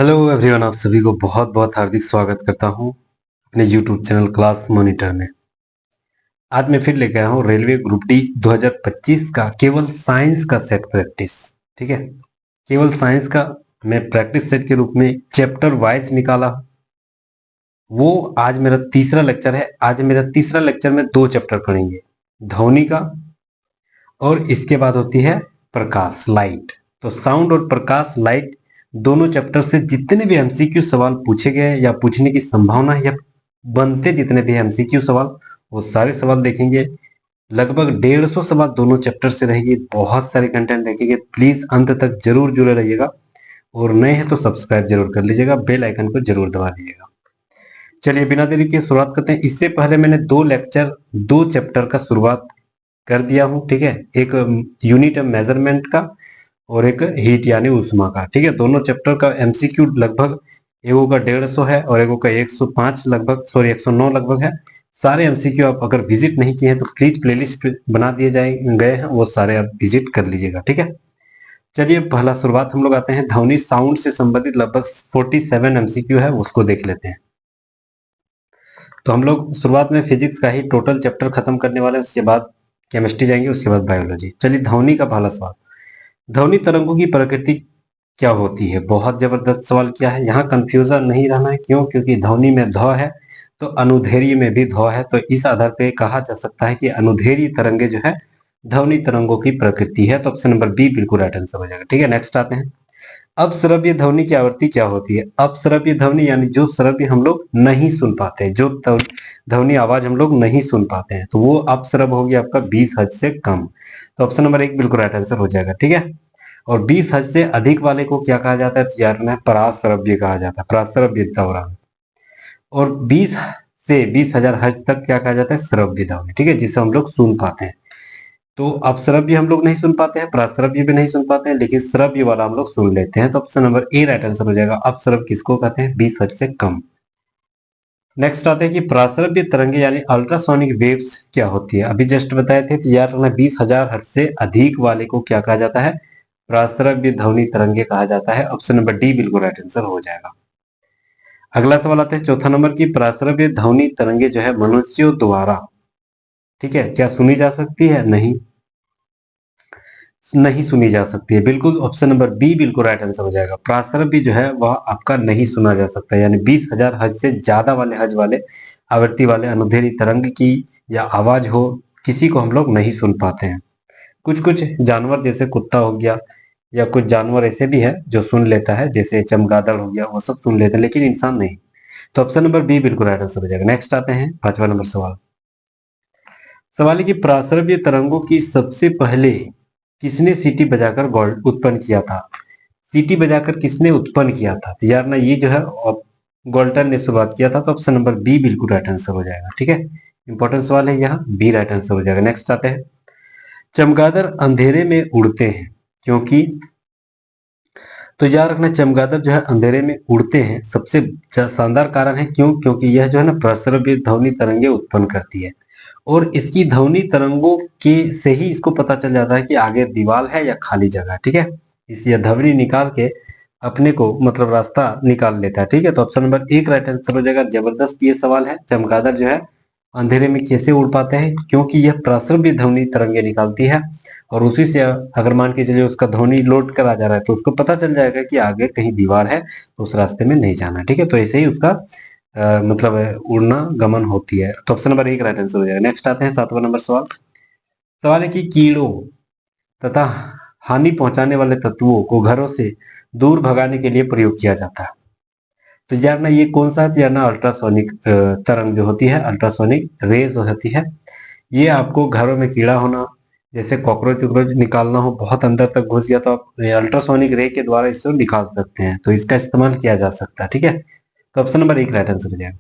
Hello everyone, आप सभी को बहुत बहुत हार्दिक स्वागत करता हूं अपने यूट्यूब चैनल क्लास मॉनिटर में। आज मैं फिर लेके आया हूं रेलवे ग्रुप डी 2025 का केवल साइंस का सेट प्रैक्टिस। ठीक है, केवल साइंस का मैं प्रैक्टिस सेट के रूप में चैप्टर वाइज निकाला। वो आज मेरा तीसरा लेक्चर है। आज मेरा तीसरा लेक्चर में दो चैप्टर पढ़ेंगे, ध्वनि का और इसके बाद होती है प्रकाश, लाइट। तो साउंड और प्रकाश, लाइट दोनों चैप्टर से जितने भी एमसीक्यू सवाल पूछे गए या पूछने की संभावना है या बनते जितने भी एमसीक्यू सवाल, वो सारे सवाल देखेंगे। लगभग 150 सवाल दोनों चैप्टर से रहेगी। बहुत सारे कंटेंट देखेंगे। प्लीज अंत तक जरूर जुड़े रहिएगा और नए हैं तो सब्सक्राइब जरूर कर लीजिएगा, बेल आइकन को जरूर दबा लीजिएगा। चलिए बिना देरी के शुरुआत करते हैं। इससे पहले मैंने दो चैप्टर का शुरुआत कर दिया हूं। ठीक है, एक यूनिट मेजरमेंट का और एक हीट यानी ऊष्मा का। ठीक है, दोनों चैप्टर का एमसीक्यू लगभग एगो का 150 है और एगो का 105 लगभग, सॉरी 109 लगभग है। सारे एमसीक्यू आप अगर विजिट नहीं किए हैं तो प्लीज प्लेलिस्ट बना दिए गए हैं, वो सारे आप विजिट कर लीजिएगा। ठीक है, चलिए पहला शुरुआत हम लोग आते हैं ध्वनि साउंड से संबंधित लगभग 47 एमसीक्यू है, उसको देख लेते हैं। तो हम लोग शुरुआत में फिजिक्स का ही टोटल चैप्टर खत्म करने वाले हैं, उसके बाद केमिस्ट्री जाएंगे, उसके बाद बायोलॉजी। चलिए ध्वनि का पहला सवाल, ध्वनि तरंगों की प्रकृति क्या होती है? बहुत जबरदस्त सवाल किया है। यहाँ कंफ्यूजन नहीं रहना है। क्यों? क्योंकि ध्वनि में ध है तो अनुधेरी में भी ध है, तो इस आधार पे कहा जा सकता है कि अनुधेरी तरंगे जो है ध्वनि तरंगों की प्रकृति है। तो ऑप्शन नंबर बी बिल्कुल राइट आंसर हो जाएगा। ठीक है, नेक्स्ट आते हैं। अपश्रव्य ध्वनि की आवृत्ति क्या होती है? अपश्रव्य ध्वनि यानी जो श्रव्य हम लोग नहीं सुन पाते, जो ध्वनि आवाज हम लोग नहीं सुन पाते हैं, तो वो अपश्रव होगी आपका 20 हर्ट्ज से कम। तो ऑप्शन नंबर एक बिल्कुल राइट आंसर हो जाएगा। ठीक है, और 20 हर्ट्ज से अधिक वाले को क्या कहा जाता है? तो यार में पराश्रव्य कहा जाता है, पराश्रव्य दौरान। और 20 से 20,000 हर्ट्ज तक क्या कहा जाता है? श्रव्य ध्वनि। ठीक है, जिसे हम लोग सुन पाते हैं। तो अपश्रव्य हम लोग नहीं सुन पाते हैं, प्राश्रव्य भी नहीं सुन पाते हैं, लेकिन श्रव्य वाला हम लोग सुन लेते हैं। तो option number A right answer हो जाएगा। अपश्रव्य किसको कहते हैं? 20 हर्ट्ज से कम। नेक्स्ट आते हैं कि प्राश्रव्य तरंगे यानी अल्ट्रासोनिक वेव्स क्या होती है? अभी जस्ट बताए थे। तो यार 20,000 हर्ट्ज से अधिक वाले को क्या कहा जाता है? प्राश्रव्य ध्वनि तरंगे कहा जाता है। ऑप्शन नंबर डी बिल्कुल राइट आंसर हो जाएगा। अगला सवाल आता है चौथा नंबर की, प्राश्रव्य ध्वनि तरंगे जो है मनुष्यों द्वारा, ठीक है, क्या सुनी जा सकती है? नहीं, नहीं सुनी जा सकती है। बिल्कुल ऑप्शन नंबर बी बिल्कुल राइट आंसर हो जाएगा। प्राश्रव्य जो है वह आपका नहीं सुना जा सकता, यानी 20,000 हज से ज्यादा वाले हज वाले आवृत्ति वाले अनुधेरी तरंग की या आवाज हो, किसी को हम लोग नहीं सुन पाते हैं। कुछ कुछ जानवर जैसे कुत्ता हो गया या कुछ जानवर ऐसे भी है जो सुन लेता है, जैसे चमगादड़ हो गया, वो सब सुन लेते हैं, लेकिन इंसान नहीं। तो ऑप्शन नंबर बी बिल्कुल राइट आंसर हो जाएगा। नेक्स्ट आते हैं पांचवा नंबर सवाल। सवाल है कि प्राश्रव्य तरंगों की सबसे पहले किसने सीटी बजाकर गोल्ड उत्पन्न किया था? सीटी बजाकर किसने उत्पन्न किया था? तो यार ना ये जो है गोल्टन ने शुरुआत किया था। तो ऑप्शन नंबर बी बिल्कुल राइट आंसर हो जाएगा। ठीक है, इंपॉर्टेंट सवाल है, यहाँ बी राइट आंसर हो जाएगा। नेक्स्ट आते हैं, चमगादड़ अंधेरे में उड़ते हैं क्योंकि, तो याद रखना चमगादड़ जो है अंधेरे में उड़ते हैं, सबसे शानदार कारण है क्यों? क्योंकि यह जो है ना प्रस्रव्य ध्वनि तरंगे उत्पन्न करती है और इसकी ध्वनि तरंगों के से ही इसको पता चल जाता है कि आगे दीवार है या खाली जगह। ठीक है, इस यह ध्वनि निकाल के अपने को मतलब रास्ता निकाल लेता है। ठीक है, तो ऑप्शन नंबर एक राइट आंसर हो जाएगा। जबरदस्त ये सवाल है। चमगादड़ जो है अंधेरे में कैसे उड़ पाते हैं? क्योंकि यह प्रस्रव्य ध्वनि तरंगे निकालती है और उसी से अगर मान के चलिए उसका ध्वनि लोड करा जा रहा है तो उसको पता चल जाएगा कि आगे कहीं दीवार है तो उस रास्ते में नहीं जाना। ठीक है, तो ऐसे ही उसका मतलब उड़ना गमन होती है। तो ऑप्शन नंबर एक राइट आंसर हो जाएगा। नेक्स्ट आते हैं सातवां नंबर सवाल। सवाल है कि कीड़ों तथा हानि पहुंचाने वाले तत्वों को घरों से दूर भगाने के लिए प्रयोग किया जाता है। तो यार ना ये कौन सा है? तो यार ना अल्ट्रासोनिक तरंग जो होती है, अल्ट्रासोनिक रेज जो होती है, ये आपको घरों में कीड़ा होना, जैसे कॉकरोच वॉकरोच निकालना हो, बहुत अंदर तक घुस गया तो आप अल्ट्रासोनिक रे के द्वारा इसको निकाल सकते हैं। तो इसका इस्तेमाल किया जा सकता है। ठीक है, तो ऑप्शन नंबर एक राइट आंसर हो जाएगा।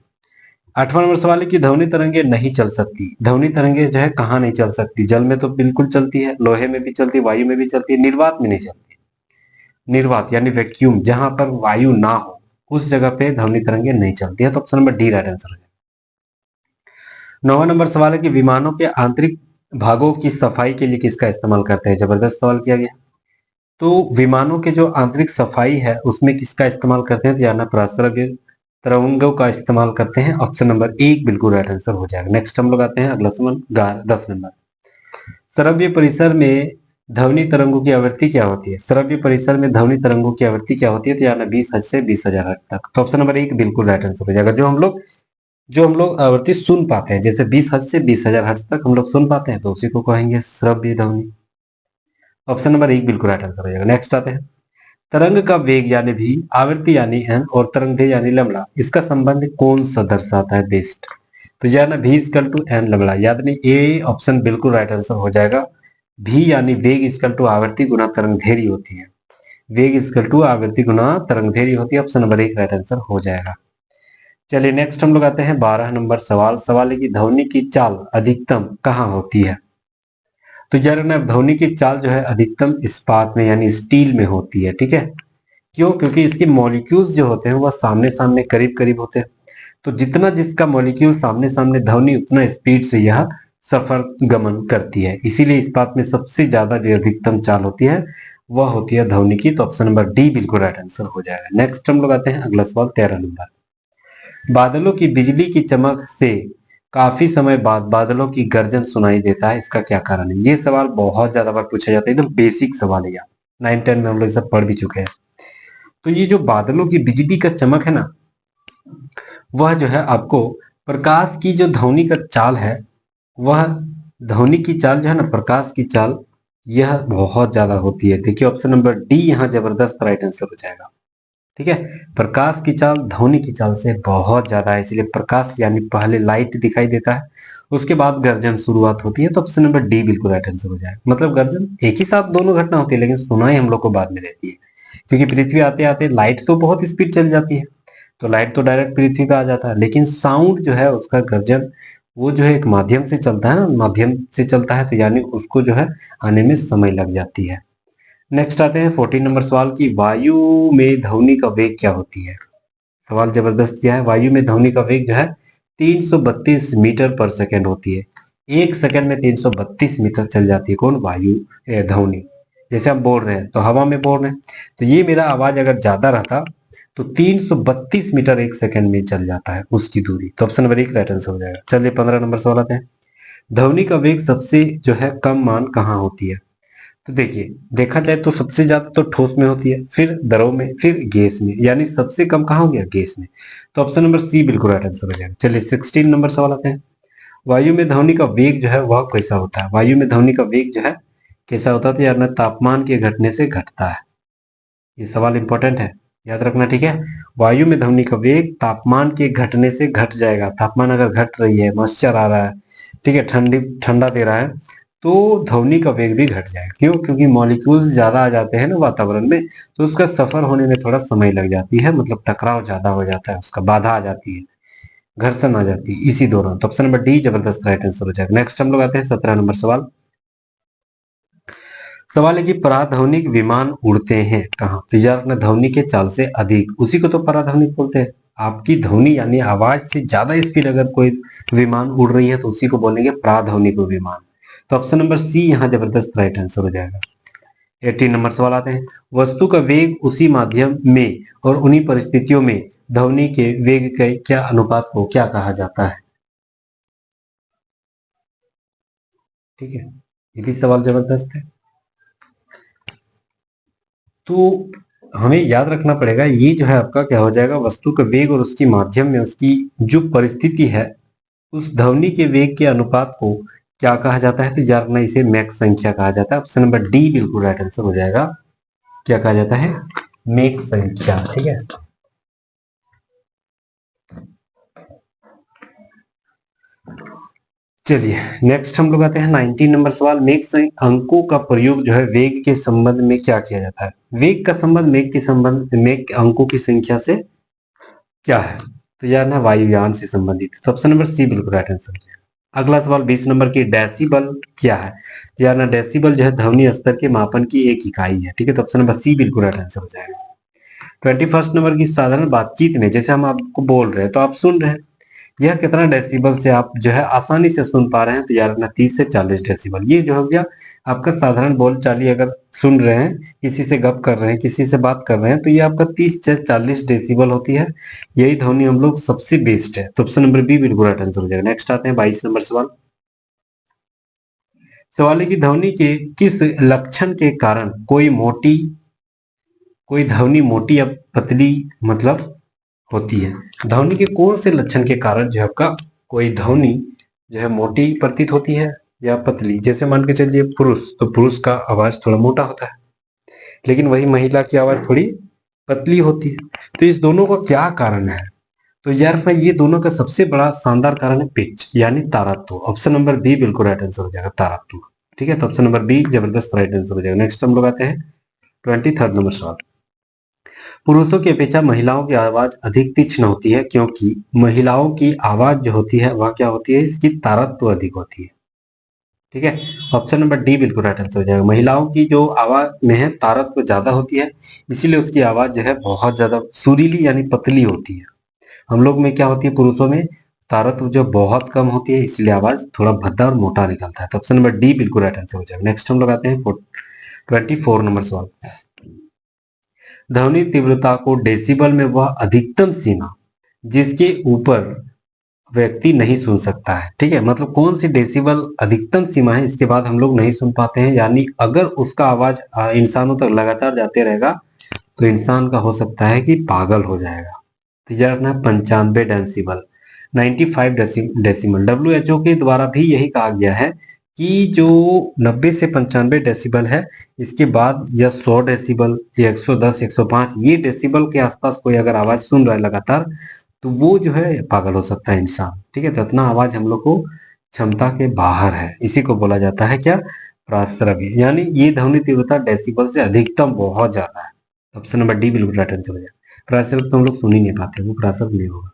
आठवां नंबर सवाल है कि ध्वनि तरंगे नहीं चल सकती। ध्वनि तरंगे जो है कहाँ नहीं चल सकती? जल में तो बिल्कुल चलती है, लोहे में भी चलती है, वायु में भी चलती है, निर्वात में नहीं चलती। निर्वात यानी वैक्यूम, जहां पर वायु ना हो उस जगह पे ध्वनि तरंगे नहीं चलती है। तो option number D right answer हो जाएगा। नौवां नंबर सवाल है कि विमानों के आंतरिक भागों की सफाई के लिए किसका इस्तेमाल करते हैं? जबरदस्त सवाल किया गया। तो विमानों के जो आंतरिक सफाई है उसमें किसका इस्तेमाल करते हैं? तो यानी प्रस्रव्य तरंगों का इस्तेमाल करते हैं। ऑप्शन नंबर 1 बिल्कुल राइट आंसर हो जाएगा। नेक्स्ट हम लोग आते हैं अगला सवाल 10 नंबर। श्रव्य परिसर में ध्वनि तरंगों की आवृत्ति क्या होती है? श्रव्य परिसर में ध्वनि तरंगों की आवृत्ति क्या होती है? तो यानी 20 हर्ट्ज से 20,000 हर्ट्ज तक। तो ऑप्शन नंबर 1 बिल्कुल राइट आंसर हो जाएगा। जो हम लोग आवृत्ति सुन पाते हैं, जैसे 20 हर्ट्ज से 20,000 हर्ट्ज तक हम लोग सुन पाते हैं, तो उसी को कहेंगे श्रव्य ध्वनि। ऑप्शन नंबर 1 बिल्कुल राइट आंसर हो जाएगा। नेक्स्ट आते हैं तरंग का वेग यानी भी, आवृत्ति यानी एन और तरंगदैर्घ्य यानी लैम्ब्डा, इसका संबंध कौन सा दर्शाता है बेस्ट? तो यानी v equal to n lambda, याद नहीं, ए ऑप्शन बिल्कुल राइट आंसर हो जाएगा। v यानी वेग इक्वल टू आवृत्ति गुना तरंगदैर्घ्य होती है। वेग इक्वल टू आवृत्ति गुना तरंगदैर्घ्य होती है। ऑप्शन नंबर 1 राइट आंसर हो जाएगा। चलिए नेक्स्ट हम लोग आते हैं 12 नंबर सवाल। सवाल है कि ध्वनि की चाल अधिकतम कहाँ होती है? तो यार ना ध्वनि की चाल जो है अधिकतम इस्पात में यानी स्टील में होती है। ठीक है, क्यों? क्योंकि इसके मॉलिक्यूल्स जो होते हैं वह सामने सामने करीब करीब होते हैं। तो जितना जिसका मॉलिक्यूल सामने सामने ध्वनि उतना स्पीड से यह सफर गमन करती है। इसीलिए इस्पात में सबसे ज्यादा जो अधिकतम चाल होती है वह होती है ध्वनि की। तो ऑप्शन नंबर डी बिल्कुल राइट आंसर हो जाएगा। नेक्स्ट हम लोग आते हैं अगला सवाल 13 नंबर। बादलों की बिजली की चमक से काफी समय बाद बादलों की गर्जन सुनाई देता है, इसका क्या कारण है? ये सवाल बहुत ज्यादा बार पूछा जाता है, एकदम बेसिक सवाल है यार। 9-10 में हम लोग सब पढ़ भी चुके हैं। तो ये जो बादलों की बिजली का चमक है ना, वह जो है आपको प्रकाश की जो ध्वनि का चाल है, वह ध्वनि की चाल जो है ना, प्रकाश की चाल, यह बहुत ज्यादा होती है। देखिए ऑप्शन नंबर डी यहाँ जबरदस्त राइट आंसर हो जाएगा। ठीक है, प्रकाश की चाल ध्वनि की चाल से बहुत ज्यादा है, इसलिए प्रकाश यानी पहले लाइट दिखाई देता है, उसके बाद गर्जन शुरुआत होती है। तो ऑप्शन नंबर डी बिल्कुल राइट आंसर हो जाएगा। मतलब गर्जन एक ही साथ दोनों घटना होती है, लेकिन सुनाई हम लोग को बाद में रहती है, क्योंकि पृथ्वी आते आते लाइट तो बहुत स्पीड चल जाती है, तो लाइट तो डायरेक्ट पृथ्वी का आ जाता है, लेकिन साउंड जो है उसका गर्जन वो जो है एक माध्यम से चलता है ना, माध्यम से चलता है, तो यानी उसको जो है आने में समय लग जाती है। नेक्स्ट आते हैं 14 नंबर सवाल की, वायु में ध्वनि का वेग क्या होती है? सवाल जबरदस्त किया है। वायु में ध्वनि का वेग जो है 332 मीटर पर सेकेंड होती है। एक सेकेंड में 332 मीटर चल जाती है कौन? वायु ध्वनि। जैसे हम बोल रहे हैं तो हवा में बोल रहे हैं, तो ये मेरा आवाज अगर ज्यादा रहता तो 332 मीटर एक सेकेंड में चल जाता है उसकी दूरी। तो ऑप्शन नंबर 1 राइट आंसर हो जाएगा। चलिए 15 नंबर सवाल आते हैं। ध्वनि का वेग सबसे जो है कम मान कहाँ होती है? तो देखिए, देखा जाए तो सबसे ज्यादा तो ठोस में होती है, फिर द्रव में, फिर गैस में, यानी सबसे कम कहाँ हो गया? गैस में। तो ऑप्शन नंबर सी बिल्कुल राइट आंसर हो जाएगा। चलिए 16 नंबर सवाल आते हैं। वायु में ध्वनि का वेग जो है वह कैसा होता है? वायु में ध्वनि का वेग जो है कैसा होता है? तो यार ना तापमान के घटने से घटता है। ये सवाल इंपॉर्टेंट है, याद रखना। ठीक है, वायु में ध्वनि का वेग तापमान के घटने से घट जाएगा। तापमान अगर घट रही है, मॉइस्चर आ रहा है, ठीक है, ठंडी ठंडा दे रहा है, तो ध्वनि का वेग भी घट जाएगा। क्यों? क्योंकि मॉलिक्यूल्स ज्यादा आ जाते हैं ना वातावरण में, तो उसका सफर होने में थोड़ा समय लग जाती है, मतलब टकराव ज्यादा हो जाता है, उसका बाधा आ जाती है, घर्षण आ जाती है इसी दौरान। तो ऑप्शन नंबर डी जबरदस्त राइट आंसर हो जाएगा। नेक्स्ट हम लोग आते हैं 17 नंबर सवाल। सवाल है कि पराध्वनिक विमान उड़ते हैं कहाँ? तो यार अपने ध्वनि के चाल से अधिक, उसी को तो पराध्वनिक बोलते हैं। आपकी ध्वनि यानी आवाज से ज्यादा स्पीड अगर कोई विमान उड़ रही है तो उसी को बोलेंगे पराध्वनिक विमान। तो ऑप्शन नंबर सी यहाँ जबरदस्त राइट आंसर हो जाएगा। 18 नंबर सवाल आते हैं। वस्तु का वेग उसी माध्यम में और उन्हीं परिस्थितियों में ध्वनि के वेग के क्या अनुपात को क्या कहा जाता है? ठीक है, ये भी सवाल जबरदस्त है। तो हमें याद रखना पड़ेगा, ये जो है आपका क्या हो जाएगा? वस्तु का वेग और उसकी माध्यम में उसकी जो परिस्थिति है, उस ध्वनि के वेग के अनुपात को क्या कहा जाता है? तो याद रखना, इसे मैक संख्या कहा जाता है। ऑप्शन नंबर डी बिल्कुल राइट आंसर हो जाएगा। क्या कहा जाता है? मैक संख्या। ठीक है, चलिए नेक्स्ट हम लोग आते हैं 19 नंबर सवाल। मेक अंकों का प्रयोग जो है वेग के संबंध में क्या किया जाता है? वेग का संबंध मेक के संबंध, मेक अंकों की संख्या से क्या है? तो यार ना वायुयान से संबंधित है। तो ऑप्शन नंबर सी बिल्कुल राइट आंसर है। अगला सवाल 20 नंबर की, डेसिबल क्या है? तो यार ना डेसिबल जो है ध्वनि स्तर के मापन की एक इकाई है। ठीक है, तो ऑप्शन नंबर सी बिल्कुल राइट आंसर हो जाएगा। 21 नंबर की, साधारण बातचीत में जैसे हम आपको बोल रहे हैं तो आप सुन रहे हैं, यह कितना डेसिबल से आप जो है आसानी से सुन पा रहे हैं, तो याद रखना 30 से 40 डेसिबल। ये जो हो गया आपका साधारण बोलचाली, अगर सुन रहे हैं, किसी से गप कर रहे हैं, किसी से बात कर रहे हैं, तो ये आपका 30 से 40 डेसिबल होती है। यही ध्वनि हम लोग सबसे बेस्ट है। तो ऑप्शन नंबर बी बिल्कुल राइट आंसर हो जाएगा। नेक्स्ट आते हैं 22 नंबर सवाल। सवाल है कि ध्वनि के किस लक्षण के कारण कोई ध्वनि मोटी या पतली मतलब होती है। ध्वनि के कौन से लक्षण के कारण जो है आपका कोई ध्वनि जो है मोटी प्रतीत होती है या पतली। जैसे मान के चलिए पुरुष, तो पुरुष का आवाज थोड़ा मोटा होता है, लेकिन वही महिला की आवाज थोड़ी पतली होती है। तो इस दोनों का क्या कारण है। तो यार भाई ये दोनों का सबसे बड़ा शानदार कारण है पिच यानी तारत्व। ऑप्शन नंबर बी बिल्कुल राइट आंसर हो जाएगा, तारत्व। ठीक है, तो ऑप्शन नंबर बी जबरदस्त राइट आंसर हो जाएगा। नेक्स्ट हम लोग आते हैं 23rd नंबर सवाल। पुरुषों की अपेक्षा महिलाओं की आवाज अधिक तीक्ष्ण होती है, क्योंकि महिलाओं की आवाज जो होती है वह क्या होती है, इसकी तारत्व अधिक होती है। ठीक है, ऑप्शन नंबर डी बिल्कुल राइट आंसर हो जाएगा। महिलाओं की जो आवाज में है तारत्व ज्यादा होती है, इसीलिए उसकी आवाज जो है बहुत ज्यादा सुरीली यानी पतली होती है। हम लोग में क्या होती है, पुरुषों में तारत्व जो बहुत कम होती है, इसलिए आवाज थोड़ा भद्दा और मोटा निकलता है। तो ऑप्शन नंबर डी बिल्कुल राइट आंसर हो जाएगा। नेक्स्ट हम लोग आते हैं 24 नंबर सवाल। ध्वनि तीव्रता को डेसिबल में वह अधिकतम सीमा जिसके ऊपर व्यक्ति नहीं सुन सकता है। ठीक है, मतलब कौन सी डेसिबल अधिकतम सीमा है, इसके बाद हम लोग नहीं सुन पाते हैं। यानी अगर उसका आवाज इंसानों तक लगातार जाते रहेगा तो इंसान का हो सकता है कि पागल हो जाएगा। तो यह रखना 95 डेसिबल, 95 डेसिबल। WHO के द्वारा भी यही कहा गया है कि जो 90 से 95 डेसिबल है, इसके बाद या 100 डेसिबल या 110 105 ये डेसिबल के आसपास कोई अगर आवाज सुन रहा है लगातार, तो वो जो है पागल हो सकता है इंसान। ठीक है, तो इतना आवाज हम लोग को क्षमता के बाहर है, इसी को बोला जाता है क्या, प्रासरव्य। यानी ये ध्वनि तीव्रता डेसिबल से अधिकतम बहुत ज्यादा है। ऑप्शन नंबर डी बिल्कुल राइट आंसर हो जाएगा। प्रासरव्य तो हम लोग सुन ही नहीं पाते, वो प्रासरव्य नहीं होगा।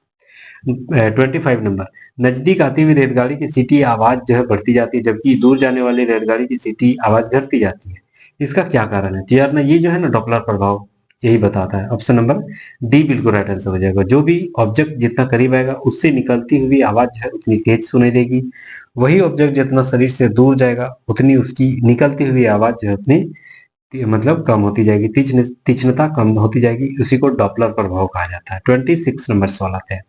25 नंबर। नजदीक आती हुई रेलगाड़ी की सीटी आवाज जो है बढ़ती जाती है, जबकि दूर जाने वाली रेलगाड़ी की सीटी आवाज घटती जाती है। इसका क्या कारण है। तो यार ना ये जो है ना डॉपलर प्रभाव यही बताता है। ऑप्शन नंबर डी बिल्कुल राइट आंसर हो जाएगा। जो भी ऑब्जेक्ट जितना करीब आएगा उससे निकलती हुई आवाज जो है उतनी तेज सुनाई देगी, वही ऑब्जेक्ट जितना शरीर से दूर जाएगा उतनी उसकी निकलती हुई आवाज जो है उतनी मतलब कम होती जाएगी, तीक्ष्णता कम होती जाएगी। उसी को डॉपलर प्रभाव कहा जाता है। 26 नंबर सवाल आते हैं।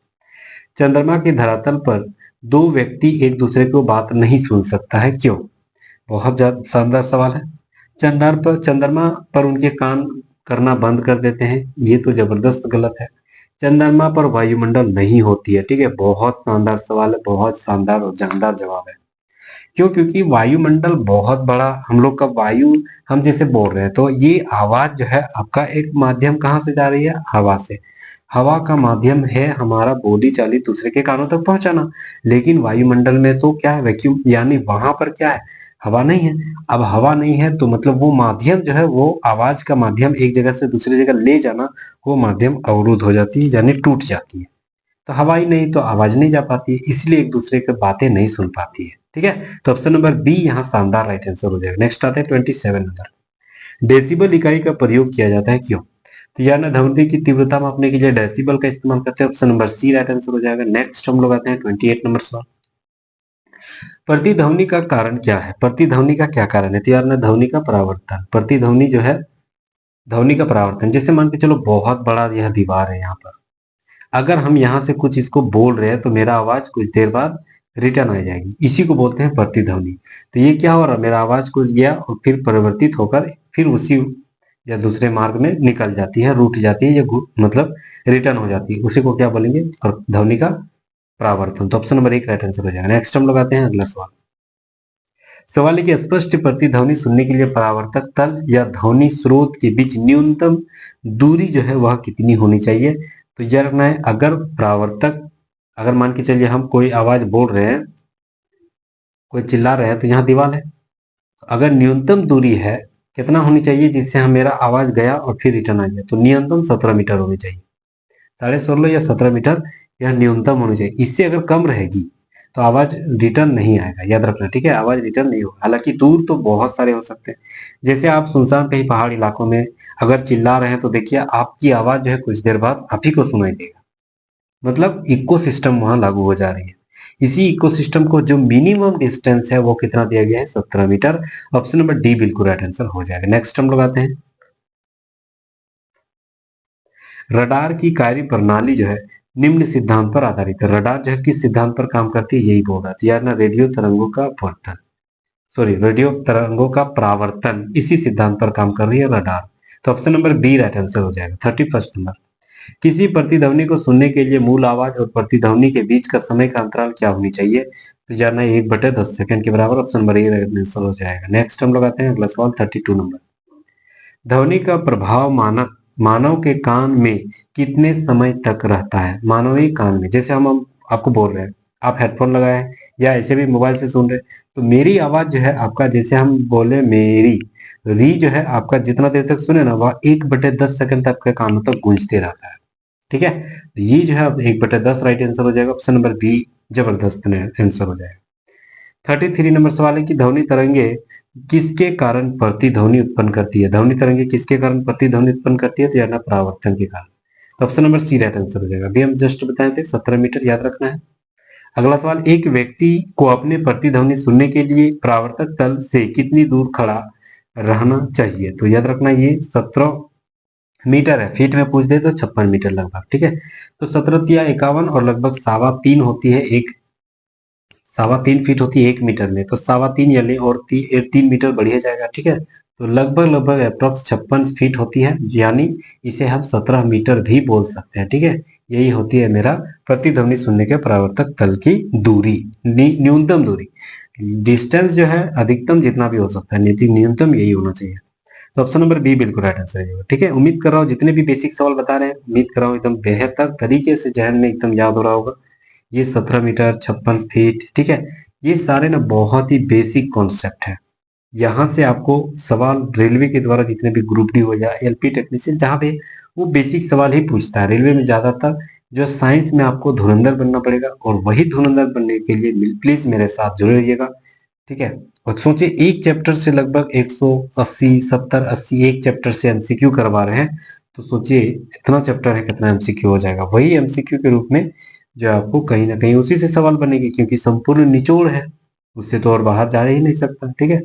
चंद्रमा के धरातल पर दो व्यक्ति एक दूसरे को बात नहीं सुन सकता है, क्यों। बहुत ज्यादा शानदार सवाल है। चंद्रमा पर उनके कान करना बंद कर देते हैं, ये तो जबरदस्त गलत है। चंद्रमा पर वायुमंडल नहीं होती है। ठीक है, बहुत शानदार सवाल है, बहुत शानदार और जानदार जवाब है। क्यों, क्योंकि वायुमंडल बहुत बड़ा, हम लोग का वायु हम जैसे बोल रहे हैं, तो ये आवाज जो है आपका एक माध्यम कहाँ से जा रही है, हवा से। हवा का माध्यम है हमारा बोली चाली दूसरे के कानों तक पहुंचाना। लेकिन वायुमंडल में तो क्या है, वैक्यूम, यानी वहां पर क्या है, हवा नहीं है। अब हवा नहीं है तो मतलब वो माध्यम जो है, वो आवाज का माध्यम एक जगह से दूसरी जगह ले जाना, वो माध्यम अवरुद्ध हो जाती है यानी टूट जाती है। तो हवा ही नहीं तो आवाज नहीं जा पाती है, इसलिए एक दूसरे की बातें नहीं सुन पाती है। ठीक है, तो ऑप्शन नंबर बी यहाँ शानदार राइट आंसर हो जाएगा। नेक्स्ट आता है 27 नंबर। डेसिबल इकाई का प्रयोग किया जाता है, क्यों। तो यार ना ध्वनि की तीव्रता मापने के लिए डेसिबल का इस्तेमाल करते हैं। Option number C right answer हो जाएगा। नेक्स्ट हम लोग आते हैं 28 नंबर सवाल। प्रतिध्वनि का कारण क्या है। प्रतिध्वनि का क्या कारण है। तो यार ना ध्वनि का परावर्तन। प्रतिध्वनि जो है ध्वनि का परावर्तन, जैसे मान के चलो बहुत बड़ा यह दीवार है, यहाँ पर अगर हम यहाँ से कुछ इसको बोल रहे हैं तो मेरा आवाज कुछ देर बाद रिटर्न आ जाएगी, इसी को बोलते हैं प्रतिध्वनि। तो ये क्या हो रहा है, मेरा आवाज कुछ गया और फिर परिवर्तित होकर फिर उसी या दूसरे मार्ग में निकल जाती है, रूठ जाती है, या मतलब रिटर्न हो जाती है, उसी को क्या बोलेंगे, ध्वनि का परावर्तन। तो ऑप्शन नंबर एक राइट आंसर हो जाएगा। नेक्स्ट हम लोग आते हैं अगला सवाल। सवाल है कि स्पष्ट प्रतिध्वनि सुनने के लिए परावर्तक तल या ध्वनि स्रोत के बीच न्यूनतम दूरी जो है वह कितनी होनी चाहिए। तो यह रखना है, अगर परावर्तक, अगर मान के चलिए हम कोई आवाज बोल रहे हैं, कोई चिल्ला रहे हैं, तो यहाँ दीवार है, अगर न्यूनतम दूरी है कितना होनी चाहिए जिससे हम मेरा आवाज गया और फिर रिटर्न आ गया, तो न्यूनतम 17 मीटर होनी चाहिए। 16.5 या 17 मीटर यह न्यूनतम होनी चाहिए। इससे अगर कम रहेगी तो आवाज रिटर्न नहीं आएगा, याद रखना। ठीक है, आवाज रिटर्न नहीं होगा। हालांकि दूर तो बहुत सारे हो सकते हैं, जैसे आप सुनसान कहीं पहाड़ इलाकों में अगर चिल्ला रहे हैं तो देखिए आपकी आवाज जो है कुछ देर बाद आप ही को सुनाई देगा। मतलब इकोसिस्टम वहां लागू हो जा रही है। इसी इकोसिस्टम को जो मिनिमम डिस्टेंस है वो कितना दिया गया है, 17 मीटर। ऑप्शन नंबर डी बिल्कुल राइट आंसर हो जाएगा। नेक्स्ट हम लोग आते हैं, रडार की कार्य प्रणाली जो है निम्न सिद्धांत पर आधारित है। रडार जो है किस सिद्धांत पर काम करती है, यही बोल रहा है। तो यार ना रेडियो तरंगों का वर्तन, सॉरी रेडियो तरंगों का प्रावर्तन, इसी सिद्धांत पर काम कर रही है रडार। तो option number B right answer हो जाएगा। 31 नंबर, किसी प्रतिध्वनि को सुनने के लिए मूल आवाज और प्रतिध्वनि के बीच का समय का अंतराल क्या होनी चाहिए, तो जानना 1/10 सेकंड के बराबर। Option number A right answer हो जाएगा। नेक्स्ट हम लोग आते हैं अगला सवाल 32 नंबर, ध्वनि का प्रभाव मानव मानव के कान में कितने समय तक रहता है। मानवीय कान में, जैसे हम आपको बोल रहे हैं, आप हेडफोन लगाए हैं या ऐसे भी मोबाइल से सुन रहे हैं, तो मेरी आवाज जो है आपका, जैसे हम बोले मेरी री जो है आपका जितना देर तक सुने ना, वह 1/10 सेकंड तक आपके कानों तक गूंजते रहता है। ठीक है, तो ये जो है अब 1/10 राइट आंसर हो जाएगा। ऑप्शन नंबर बी जबरदस्त आंसर हो जाएगा। 33 नंबर सवाल है कि ध्वनि तरंगे किसके कारण प्रतिध्वनि उत्पन्न करती है। ध्वनि तरंगे किसके कारण प्रतिध्वनि उत्पन्न करती है, तो यार ना परावर्तन के कारण। तो option number C right answer हो जाएगा। अभी हम जस्ट बताए थे 17 मीटर याद रखना है। अगला सवाल, एक व्यक्ति को अपने प्रतिध्वनि सुनने के लिए परावर्तक तल से कितनी दूर खड़ा रहना चाहिए, तो याद रखना ये 17 मीटर है। फीट में पूछ दे तो 56 मीटर लगभग। ठीक है, तो 17 या 51 और लगभग 3.25 होती है, एक 3.25 फीट होती है 1 मीटर में, तो 3.25 या ले और 3 मीटर बढ़िया जाएगा। ठीक है, तो लगभग लगभग अप्रोक्स 56 फीट होती है, यानी इसे हम 17 मीटर भी बोल सकते हैं। ठीक है, यही होती है मेरा प्रतिध्वनि सुनने के परावर्तक तल की दूरी, न्यूनतम दूरी। डिस्टेंस जो है अधिकतम जितना भी हो सकता है, न्यूनतम यही होना चाहिए। तो ऑप्शन नंबर बी बिल्कुल राइट आंसर है। ठीक है, उम्मीद कर रहा हूँ जितने भी बेसिक सवाल बता रहे हैं, उम्मीद कर रहा हूँ एकदम बेहतर तरीके से जहन में एकदम याद हो रहा होगा। ये 17 मीटर 56 फीट, ठीक है, ये सारे ना बहुत ही बेसिक कॉन्सेप्ट है। यहाँ से आपको सवाल रेलवे के द्वारा जितने भी ग्रुप डी हो या एलपी टेक्नीशियन जहाँ पे, वो बेसिक सवाल ही पूछता है। रेलवे में ज्यादातर जो साइंस में आपको धुरंधर बनना पड़ेगा, और वही धुरंधर बनने के लिए प्लीज मेरे साथ जुड़े रहिएगा। ठीक है, और सोचिए एक चैप्टर से लगभग 180 70 80 एक चैप्टर से एमसीक्यू करवा रहे हैं, तो सोचिए इतना चैप्टर है कितना एमसीक्यू हो जाएगा। वही एमसीक्यू के रूप में जो आपको कहीं ना कहीं उसी से सवाल बनेगी, क्योंकि संपूर्ण निचोड़ है, उससे तो और बाहर जा ही नहीं सकता। ठीक है,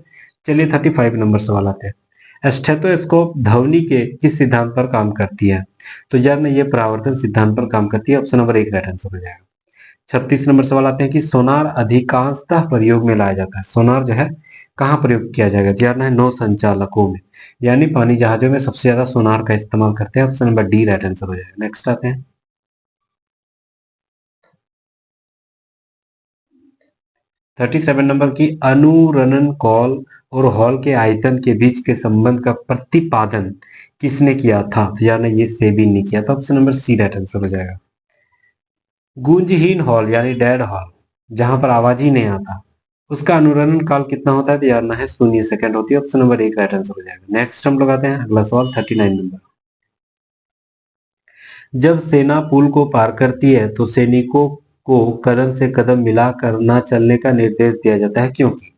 चलिए 35 नंबर सवाल आते हैं। स्टेथोस्कोप ध्वनि के किस सिद्धांत पर काम करती है, तो यार ना ये परावर्तन सिद्धांत पर काम करती है। ऑप्शन नंबर एक राइट आंसर हो जाएगा। 36 नंबर सवाल आते हैं कि सोनार अधिकांशतः प्रयोग में लाया जाता है। सोनार जो है कहाँ प्रयोग किया जाएगा, तो यार ना नौ संचालकों में, यानी पानी जहाजों में सबसे ज्यादा सोनार का इस्तेमाल करते हैं। Option number D right answer हो जाएगा। नेक्स्ट आते हैं 37 नंबर की, अनुरणन कॉल और हॉल के आयतन के बीच के संबंध का प्रतिपादन किसने किया था, तो यार ना ये सेबी ने किया था। Option number C right answer हो जाएगा। गूंजहीन हॉल यानी डेड हॉल, जहां पर आवाज ही नहीं आता, उसका अनुरणन काल कितना होता है, तो यार ना है 0 सेकंड होती है। ऑप्शन नंबर एक राइट आंसर हो जाएगा। नेक्स्ट हम लोग आते हैं अगला सवाल 39 नंबर, जब सेना पुल को पार करती है तो सैनिकों को कदम से कदम मिलाकर न चलने का निर्देश दिया जाता है, क्योंकि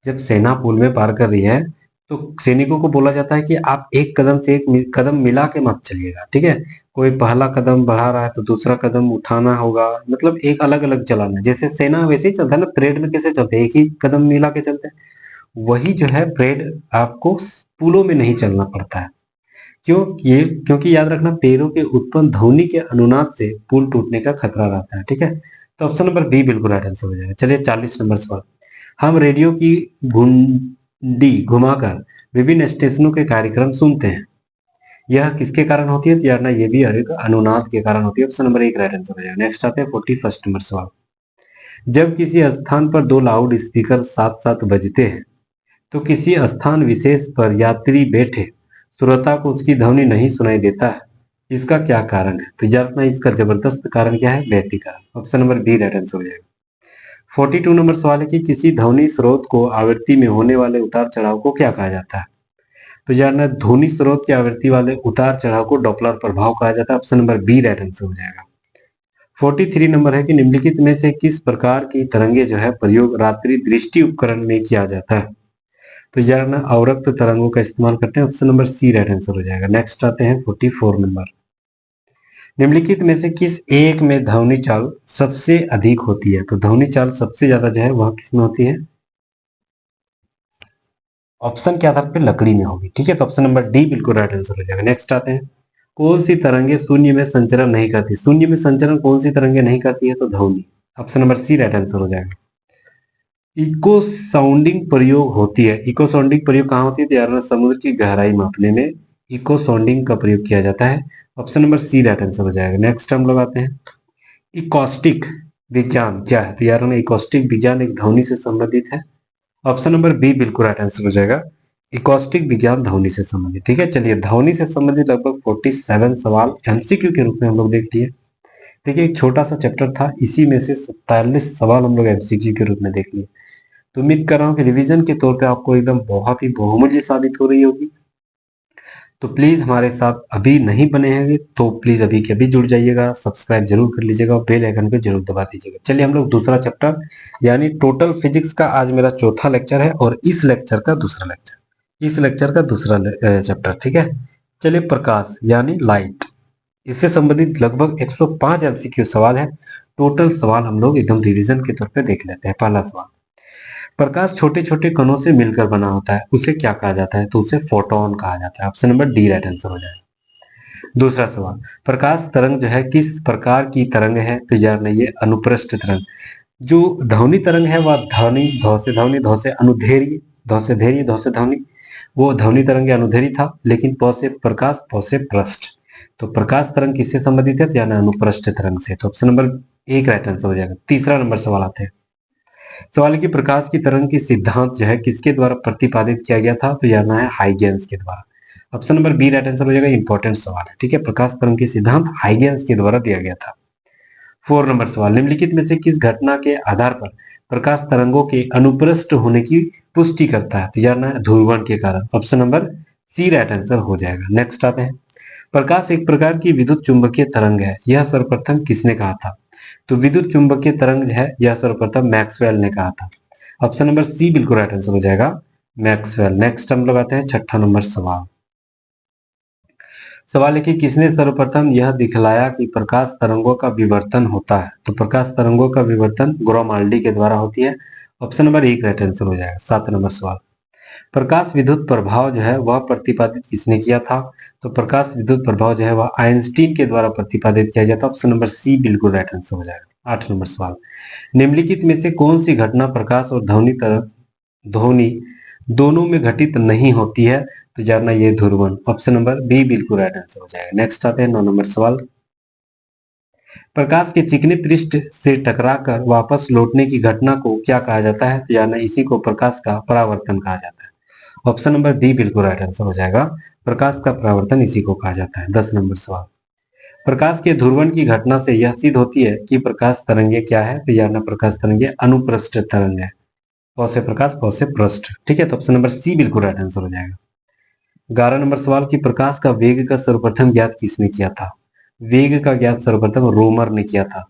जब सेना पुल में पार कर रही है तो सैनिकों को बोला जाता है कि आप एक कदम से एक कदम मिला के मत चलिएगा। ठीक है, कोई पहला कदम बढ़ा रहा है तो दूसरा कदम उठाना होगा, मतलब एक अलग अलग चलाना है। जैसे सेना वैसे ही चलता है ना, परेड में कैसे चलते हैं, एक ही कदम मिला के चलते हैं, वही जो है परेड आपको पुलों में नहीं चलना पड़ता है। क्यों, ये क्योंकि याद रखना पैरों के उत्पन्न ध्वनि के अनुनाद से पुल टूटने का खतरा रहता है। ठीक है, तो ऑप्शन नंबर बी बिल्कुल राइट आंसर हो जाएगा। चलिए 40 नंबर सवाल, हम रेडियो की घुंडी घुमाकर विभिन्न स्टेशनों के कार्यक्रम सुनते हैं, यह किसके कारण होती है, तो यार ना ये भी एक अनुनाद के कारण होती है। ऑप्शन नंबर एक राइट आंसर हो जाएगा। नेक्स्ट आते हैं 41 नंबर सवाल, जब किसी स्थान पर दो लाउड स्पीकर साथ साथ बजते हैं तो किसी स्थान विशेष पर यात्री बैठे श्रोता को उसकी ध्वनि नहीं सुनाई देता है, इसका क्या कारण है, तो यार ना इसका जबरदस्त कारण क्या है, व्यतिकरण। Option number B right answer हो जाएगा। 42 नंबर सवाल है कि किसी ध्वनि स्रोत को आवृत्ति में होने वाले उतार चढ़ाव को क्या कहा जाता है, तो जानना ध्वनि स्रोत की आवृत्ति वाले उतार चढ़ाव को डॉपलर प्रभाव कहा जाता है। Option number B right answer हो जाएगा। 43 नंबर है कि निम्नलिखित में से किस प्रकार की तरंगे जो है प्रयोग रात्रि दृष्टि उपकरण में किया जाता है, तो जानना अवरक्त तरंगों का इस्तेमाल करते हैं। Option number C right answer हो जाएगा। नेक्स्ट आते हैं 44 नंबर, निम्नलिखित में से किस एक में ध्वनि चाल सबसे अधिक होती है? तो ध्वनि चाल सबसे ज्यादा जो है वह किस में होती है? ऑप्शन के आधार पर लकड़ी में होगी। ठीक है, तो ऑप्शन नंबर डी बिल्कुल राइट आंसर हो जाएगा। नेक्स्ट आते हैं, कौन सी तरंगे शून्य में संचरण नहीं करती? शून्य में संचरण कौन सी तरंगे नहीं करती है? तो ध्वनि। Option number C right answer हो जाएगा। इको साउंडिंग प्रयोग होती है। इको साउंडिंग प्रयोग कहाँ होती है? तो यार समुद्र की गहराई मापने में इको साउंडिंग का प्रयोग किया जाता है। Option number C right answer हो जाएगा। नेक्स्ट हम लोग आते हैं, इकोस्टिक विज्ञान क्या है? तो यार इकोस्टिक विज्ञान एक ध्वनि से संबंधित है। ऑप्शन नंबर बी बिल्कुल राइट आंसर हो जाएगा। इकोस्टिक विज्ञान ध्वनि से संबंधित। ठीक है, चलिए ध्वनि से संबंधित लगभग 47 सवाल एमसीक्यू के रूप में हम लोग देख लिए। देखिए एक छोटा सा चैप्टर था, इसी में से 47 सवाल हम लोग एमसीक्यू के रूप में देख लिए। तो उम्मीद कर रहा हूँ कि रिवीजन के तौर पे आपको एकदम बहुत ही बहुमूल्य साबित हो रही होगी। तो प्लीज हमारे साथ अभी नहीं बने हैं तो प्लीज अभी के अभी जुड़ जाइएगा, सब्सक्राइब जरूर कर लीजिएगा और बेल आइकन पे जरूर दबा दीजिएगा। चलिए हम लोग दूसरा चैप्टर यानी टोटल फिजिक्स का आज मेरा चौथा लेक्चर है और इस लेक्चर का दूसरा लेक्चर, इस लेक्चर का दूसरा चैप्टर। ठीक है, चलिए प्रकाश यानी लाइट, इससे संबंधित लगभग 105 एमसीक्यू सवाल है। टोटल सवाल हम लोग एकदम रिवीजन के तौर पे देख लेते हैं। पहला सवाल, प्रकाश छोटे छोटे कणों से मिलकर बना होता है, उसे क्या कहा जाता है? तो उसे फोटोन कहा जाता है। Option number D right answer हो जाएगा। दूसरा सवाल, प्रकाश तरंग जो है किस प्रकार की तरंग है? तो यार नहीं, ये अनुप्रस्थ तरंग। जो ध्वनि तरंग है वह ध्वनि ध्व से अनुधेरी, ध्व से धैर्य, ध्व से ध्वनि, वो ध्वनि तरंग या अनुधेरी था। लेकिन प से प्रकाश, प से पृष्ठ, तो प्रकाश तरंग किससे संबंधित है? तो यानी अनुप्रस्थ तरंग से। तो ऑप्शन नंबर एक राइट आंसर हो जाएगा। तीसरा नंबर सवाल आते हैं, सवाल की प्रकाश की तरंग की सिद्धांत जो है किसके द्वारा प्रतिपादित किया गया था? तो याना है हाइगेंस के द्वारा। Option number B right answer हो जाएगा। इंपॉर्टेंट सवाल है। ठीक है, प्रकाश तरंग की सिद्धांत हाइगेंस के द्वारा दिया गया था। 4 नंबर सवाल, निम्नलिखित में से किस घटना के आधार पर प्रकाश तरंगों के अनुप्रस्थ होने की पुष्टि करता है? तो याना है ध्रुवण के कारण। Option number C right answer हो जाएगा। नेक्स्ट आते हैं, प्रकाश एक प्रकार की विद्युत चुंबकीय तरंग है, यह सर्वप्रथम किसने कहा था? तो विद्युत चुंबकीय तरंग है यह सर्वप्रथम मैक्सवेल ने कहा था। ऑप्शन नंबर सी बिल्कुल राइट आंसर हो जाएगा, मैक्सवेल। नेक्स्ट हम लोग आते हैं छठा नंबर सवाल। सवाल है कि किसने सर्वप्रथम यह दिखलाया कि प्रकाश तरंगों का विवर्तन होता है? तो प्रकाश तरंगों का विवर्तन ग्रोमाल्डी के द्वारा होती है। ऑप्शन नंबर एक राइट आंसर हो जाएगा। 7 नंबर सवाल, प्रकाश विद्युत प्रभाव जो है वह प्रतिपादित किसने किया था? तो प्रकाश विद्युत प्रभाव जो है वह आइंस्टीन के द्वारा प्रतिपादित किया गया था। ऑप्शन नंबर सी बिल्कुल राइट आंसर हो जाएगा। 8 नंबर सवाल, निम्नलिखित में से कौन सी घटना प्रकाश और ध्वनि दोनों में घटित नहीं होती है? तो जानना ये ध्रुवण। ऑप्शन नंबर बी बिल्कुल राइट आंसर हो जाएगा। नेक्स्ट आते हैं 9 नंबर सवाल, प्रकाश के चिकने पृष्ठ से टकराकर वापस लौटने की घटना को क्या कहा जाता है? तो यानी इसी को प्रकाश का परावर्तन कहा जाता है। ऑप्शन नंबर डी बिल्कुल राइट आंसर हो जाएगा। प्रकाश का परावर्तन इसी को कहा जाता है। 10 नंबर सवाल, प्रकाश के ध्रुवण की घटना से यह सिद्ध होती है कि प्रकाश तरंगे क्या है? तो यार प्रकाश तरंगे अनुप्रस्थ तरंग है। प से प्रकाश, प से पृष्ठ। ठीक है, तो ऑप्शन नंबर सी बिल्कुल राइट आंसर हो जाएगा। 11 नंबर सवाल की प्रकाश का वेग का सर्वप्रथम ज्ञात किसने किया था? वेग का ज्ञात सर्वप्रथम रोमर ने किया था।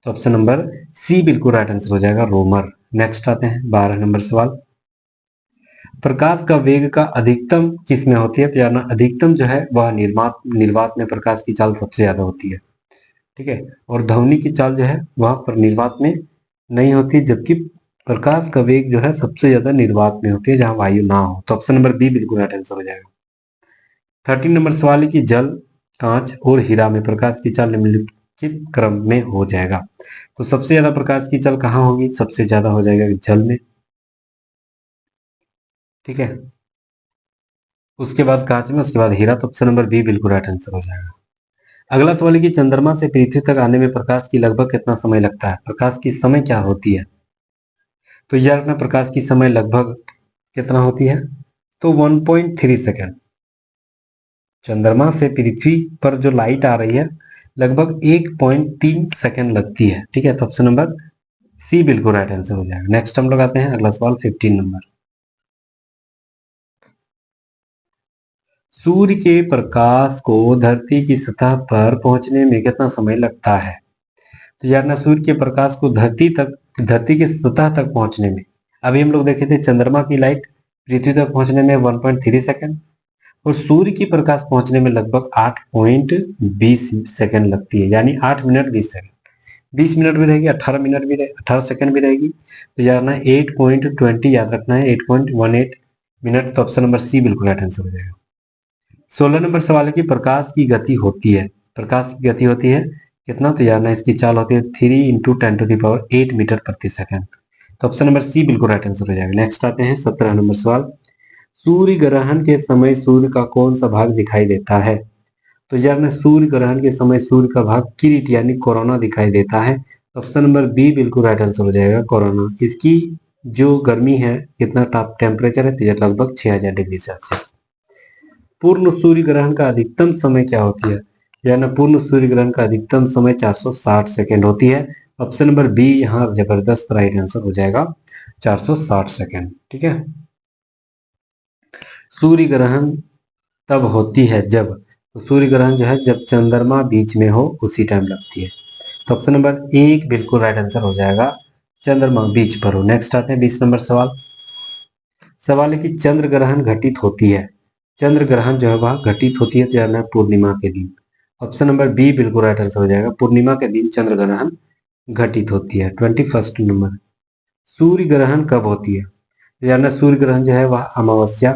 तो ऑप्शन नंबर सी बिल्कुल राइट आंसर हो जाएगा, रोमर। नेक्स्ट आते हैं 12 नंबर सवाल, प्रकाश का वेग का अधिकतम किस में होती है? तो यार अधिकतम जो है वह निर्वात में प्रकाश की चाल सबसे ज्यादा होती है। ठीक है, और ध्वनि की चाल जो है वह पर निर्वात में नहीं होती, जबकि प्रकाश का वेग जो है सबसे ज्यादा निर्वात में होती है जहां वायु ना हो। तो ऑप्शन नंबर बी बिल्कुल राइट आंसर हो जाएगा। 13 नंबर सवाल है कि जल, कांच और हीरा में प्रकाश की चाल निम्नलिखित क्रम में हो जाएगा। तो सबसे ज्यादा प्रकाश की चाल कहाँ होगी? सबसे ज्यादा हो जाएगा जल में। ठीक है, उसके बाद कांच में, उसके बाद हीरा। तो ऑप्शन नंबर बी बिल्कुल राइट आंसर हो जाएगा। अगला सवाल है कि चंद्रमा से पृथ्वी तक आने में प्रकाश की लगभग कितना समय लगता है? प्रकाश की समय क्या होती है? तो यह रखना, प्रकाश की समय लगभग कितना होती है? तो 1.3 सेकेंड। चंद्रमा से पृथ्वी पर जो लाइट आ रही है लगभग 1.3 सेकेंड लगती है। ठीक है, तो ऑप्शन नंबर सी बिल्कुल राइट आंसर हो जाएगा। नेक्स्ट हम लोग आते हैं अगला सवाल 15 नंबर, सूर्य के प्रकाश को धरती की सतह पर पहुंचने में कितना समय लगता है? तो यार ना सूर्य के प्रकाश को धरती की सतह तक पहुंचने में, अभी हम लोग देखे थे चंद्रमा की लाइट पृथ्वी तक पहुंचने में 1.3 सेकेंड, और सूर्य की प्रकाश पहुंचने में लगभग 8.20 सेकंड लगती है, यानी 8 मिनट 20 सेकंड। 20 मिनट भी रहेगी, 18 मिनट भी रहे, 18 सेकंड भी रहेगी, तो याद रखना 8.20 याद रखना है, 8.18 मिनट। तो ऑप्शन नंबर सी बिल्कुल राइट आंसर हो जाएगा। 16 नंबर सवाल है कि प्रकाश की गति होती है, प्रकाश की गति होती है कितना, तो याद रखना इसकी चाल होती है 3 × 10⁸ मीटर प्रति सेकंड। तो ऑप्शन नंबर सी बिल्कुल राइट आंसर हो जाएगा। नेक्स्ट आते हैं 17 नंबर सवाल। सूर्य ग्रहण के समय सूर्य का कौन सा भाग दिखाई देता है, तो यार में सूर्य ग्रहण के समय सूर्य का भाग किरीट यानी कोरोना दिखाई देता है। ऑप्शन नंबर बी बिल्कुल राइट आंसर हो जाएगा, कोरोना। इसकी जो गर्मी है, कितना टेम्परेचर है, तो लगभग 6000 डिग्री सेल्सियस। पूर्ण सूर्य ग्रहण का अधिकतम समय क्या होती है, यानी पूर्ण सूर्य ग्रहण का अधिकतम समय 460 सेकेंड होती है। ऑप्शन नंबर बी यहाँ जबरदस्त राइट आंसर हो जाएगा, 460 सेकेंड। ठीक है, सूर्य ग्रहण तब होती है जब, तो सूर्य ग्रहण जो है जब चंद्रमा बीच में हो उसी टाइम लगती है। तो ऑप्शन नंबर एक बिल्कुल राइट आंसर हो जाएगा, चंद्रमा बीच पर हो। नेक्स्ट आते हैं 20 नंबर सवाल। सवाल है कि चंद्र ग्रहण घटित होती है, चंद्र ग्रहण जो है वह घटित होती है तो यानी पूर्णिमा के दिन। ऑप्शन नंबर बी बिल्कुल राइट आंसर हो जाएगा, पूर्णिमा के दिन चंद्र ग्रहण घटित होती है। 21 नंबर, सूर्य ग्रहण कब होती है, यानी सूर्य ग्रहण जो है वह अमावस्या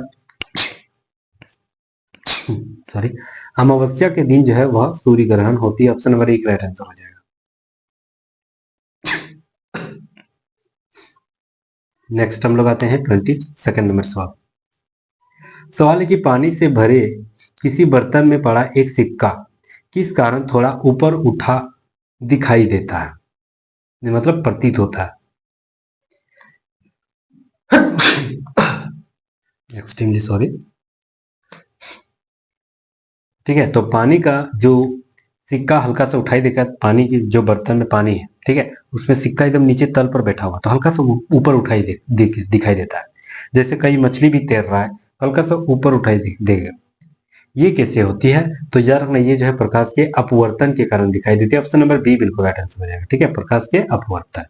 सॉरी अमावस्या के दिन जो है वह सूर्य ग्रहण होती है। ऑप्शन नंबर एक राइट आंसर हो जाएगा। नेक्स्ट हम लोग आते हैं 22 नंबर सवाल। सवाल है कि पानी से भरे किसी बर्तन में पड़ा एक सिक्का किस कारण थोड़ा ऊपर उठा दिखाई देता है, मतलब प्रतीत होता है। Extremely sorry. ठीक है, तो पानी का जो सिक्का हल्का सा उठाई देगा, पानी की जो बर्तन में पानी है, ठीक है, उसमें सिक्का एकदम नीचे तल पर बैठा हुआ तो हल्का सा ऊपर उठाई दिखाई देता है। जैसे कई मछली भी तैर रहा है, हल्का सा ऊपर उठाई देगा। ये कैसे होती है, तो यार रखना ये जो है प्रकाश के अपवर्तन के कारण दिखाई देती है। ऑप्शन नंबर बी बिल्कुल राइट आंसर हो जाएगा। ठीक है, प्रकाश के अपवर्तन।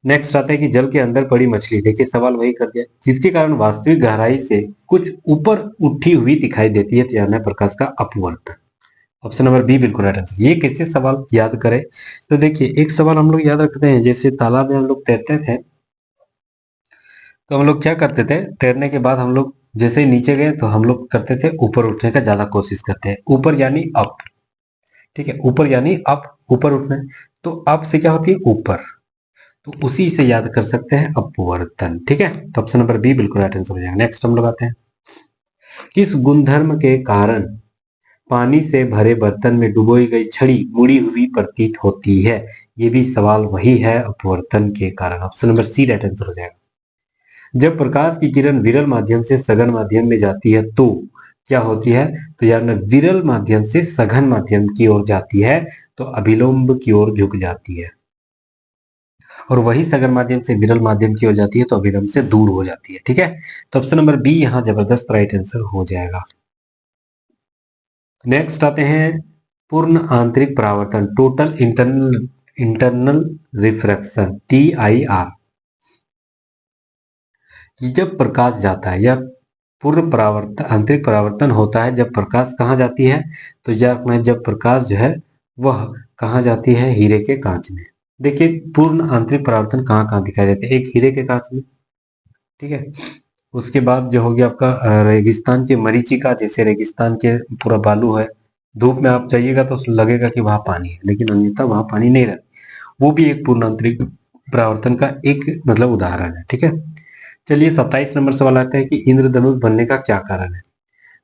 नेक्स्ट आता है कि जल के अंदर पड़ी मछली, देखिए सवाल वही कर दिया, जिसके कारण वास्तविक गहराई से कुछ ऊपर उठी हुई दिखाई देती है, तो यार प्रकाश का अपवर्तन। ऑप्शन नंबर बी बिल्कुल राइट आंसर। ये कैसे सवाल याद करें, तो देखिए एक सवाल हम लोग याद रखते हैं, जैसे तालाब में हम लोग तैरते थे तो हम लोग क्या करते थे, तैरने के बाद हम लोग जैसे ही नीचे गए तो हम लोग करते थे ऊपर उठने का ज्यादा कोशिश करते हैं, ऊपर यानी अप। ठीक है, ऊपर यानी अप, ऊपर उठना। तो अप से क्या होती है, ऊपर, तो उसी से याद कर सकते हैं अपवर्तन। ठीक है, तो ऑप्शन नंबर बी बिल्कुल राइट आंसर हो जाएगा। नेक्स्ट हम लोग आते हैं, किस गुणधर्म के कारण पानी से भरे बर्तन में डुबोई गई छड़ी मुड़ी हुई प्रतीत होती है। ये भी सवाल वही है, अपवर्तन के कारण। Option number C right answer हो जाएगा। जब प्रकाश की किरण विरल माध्यम से सघन माध्यम में जाती है तो क्या होती है, तो यार विरल माध्यम से सघन माध्यम की ओर जाती है तो अभिलंब की ओर झुक जाती है, और वही सघन माध्यम से विरल माध्यम की ओर जाती है तो अभिलंब से दूर हो जाती है। ठीक है, तो ऑप्शन नंबर बी यहां जबरदस्त राइट आंसर हो जाएगा। नेक्स्ट आते हैं पूर्ण आंतरिक परावर्तन, टोटल इंटरनल रिफ्रैक्शन, TIR। जब प्रकाश जाता है या पूर्ण परावर्तन, आंतरिक परावर्तन होता है जब प्रकाश कहाँ जाती है, तो जब प्रकाश जो है वह कहाँ जाती है, हीरे के कांच में। देखिए पूर्ण आंतरिक परावर्तन कहाँ कहाँ दिखाई देते हैं, एक हीरे के कांच में। ठीक है, उसके बाद जो हो गया आपका रेगिस्तान के मरीचिका, जैसे रेगिस्तान के पूरा बालू है, धूप में आप जाइएगा तो लगेगा कि वहां पानी है, लेकिन अन्यथा वहां पानी नहीं रहता। वो भी एक पूर्ण आंतरिक परावर्तन का एक मतलब उदाहरण है। ठीक है, चलिए 27 नंबर सवाल आता है कि इंद्रधनुष बनने का क्या कारण है।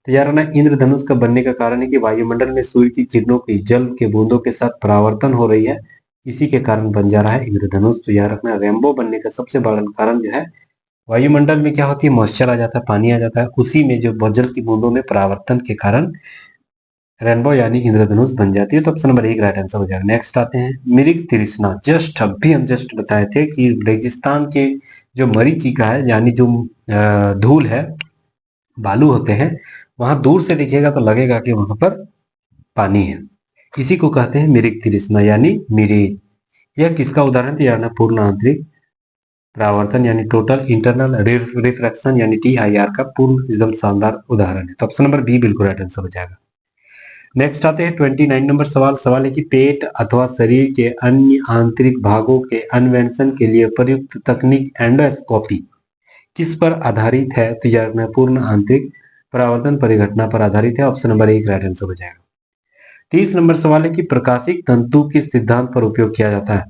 तो यार ना इंद्रधनुष का बनने का कारण है कि वायुमंडल में सूर्य की किरणों की जल के बूंदों के साथ परावर्तन हो रही है, इसी के कारण बन जा रहा है इंद्रधनुष। तो यार रखना रेनबो बनने का सबसे बड़ा कारण जो है, वायुमंडल में क्या होती है, मॉइस्चर आ जाता है, पानी आ जाता है, उसी में जो जल की बूंदों में परावर्तन के कारण रेनबो यानी इंद्रधनुष बन जाती है। तो ऑप्शन नंबर एक राइट आंसर हो जाएगा। नेक्स्ट आते हैं मृग तृष्णा, जस्ट अभी हम जस्ट बताए थे कि रेगिस्तान के जो मरीचिका है यानी जो धूल है, बालू होते हैं, वहां दूर से दिखेगा तो लगेगा कि वहां पर पानी है, इसी को कहते हैं मृग तृष्णा यानी मिरिज। यह किसका उदाहरण, तो यार पूर्ण आंतरिक परावर्तन यानी टोटल इंटरनल रिफ्रैक्शन यानी TIR का पूर्ण एकदम शानदार उदाहरण है। तो ऑप्शन नंबर बी बिल्कुल राइट आंसर हो जाएगा। नेक्स्ट आते हैं 29 नंबर सवाल। सवाल है कि पेट अथवा शरीर के अन्य आंतरिक भागों के अन्वेषण के लिए प्रयुक्त तकनीक एंडोस्कोपी किस पर आधारित है? तो यह पूर्ण आंतरिक परावर्तन परिघटना पर आधारित है। ऑप्शन नंबर एक राइट आंसर हो जाएगा। 30 नंबर सवाल है कि प्रकाशिक तंतु किस सिद्धांत पर उपयोग किया जाता है?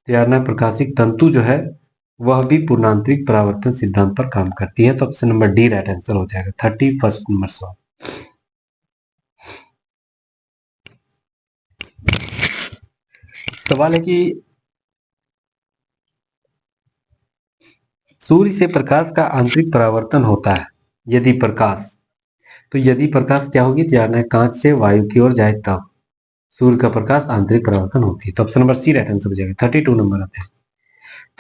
तो यार प्रकाशिक तंतु जो है वह भी पूर्णांतरिक परावर्तन सिद्धांत पर काम करती है। तो option number D right answer हो जाएगा। 31 नंबर सवाल। सवाल है कि सूर्य से प्रकाश का आंतरिक परावर्तन होता है यदि प्रकाश, तो यदि प्रकाश क्या होगी? तो यार कांच से वायु की ओर जाए तब सूर्य का प्रकाश आंतरिक परावर्तन होती है। तो option number C right answer हो जाएगा। 32 नंबर आते हैं।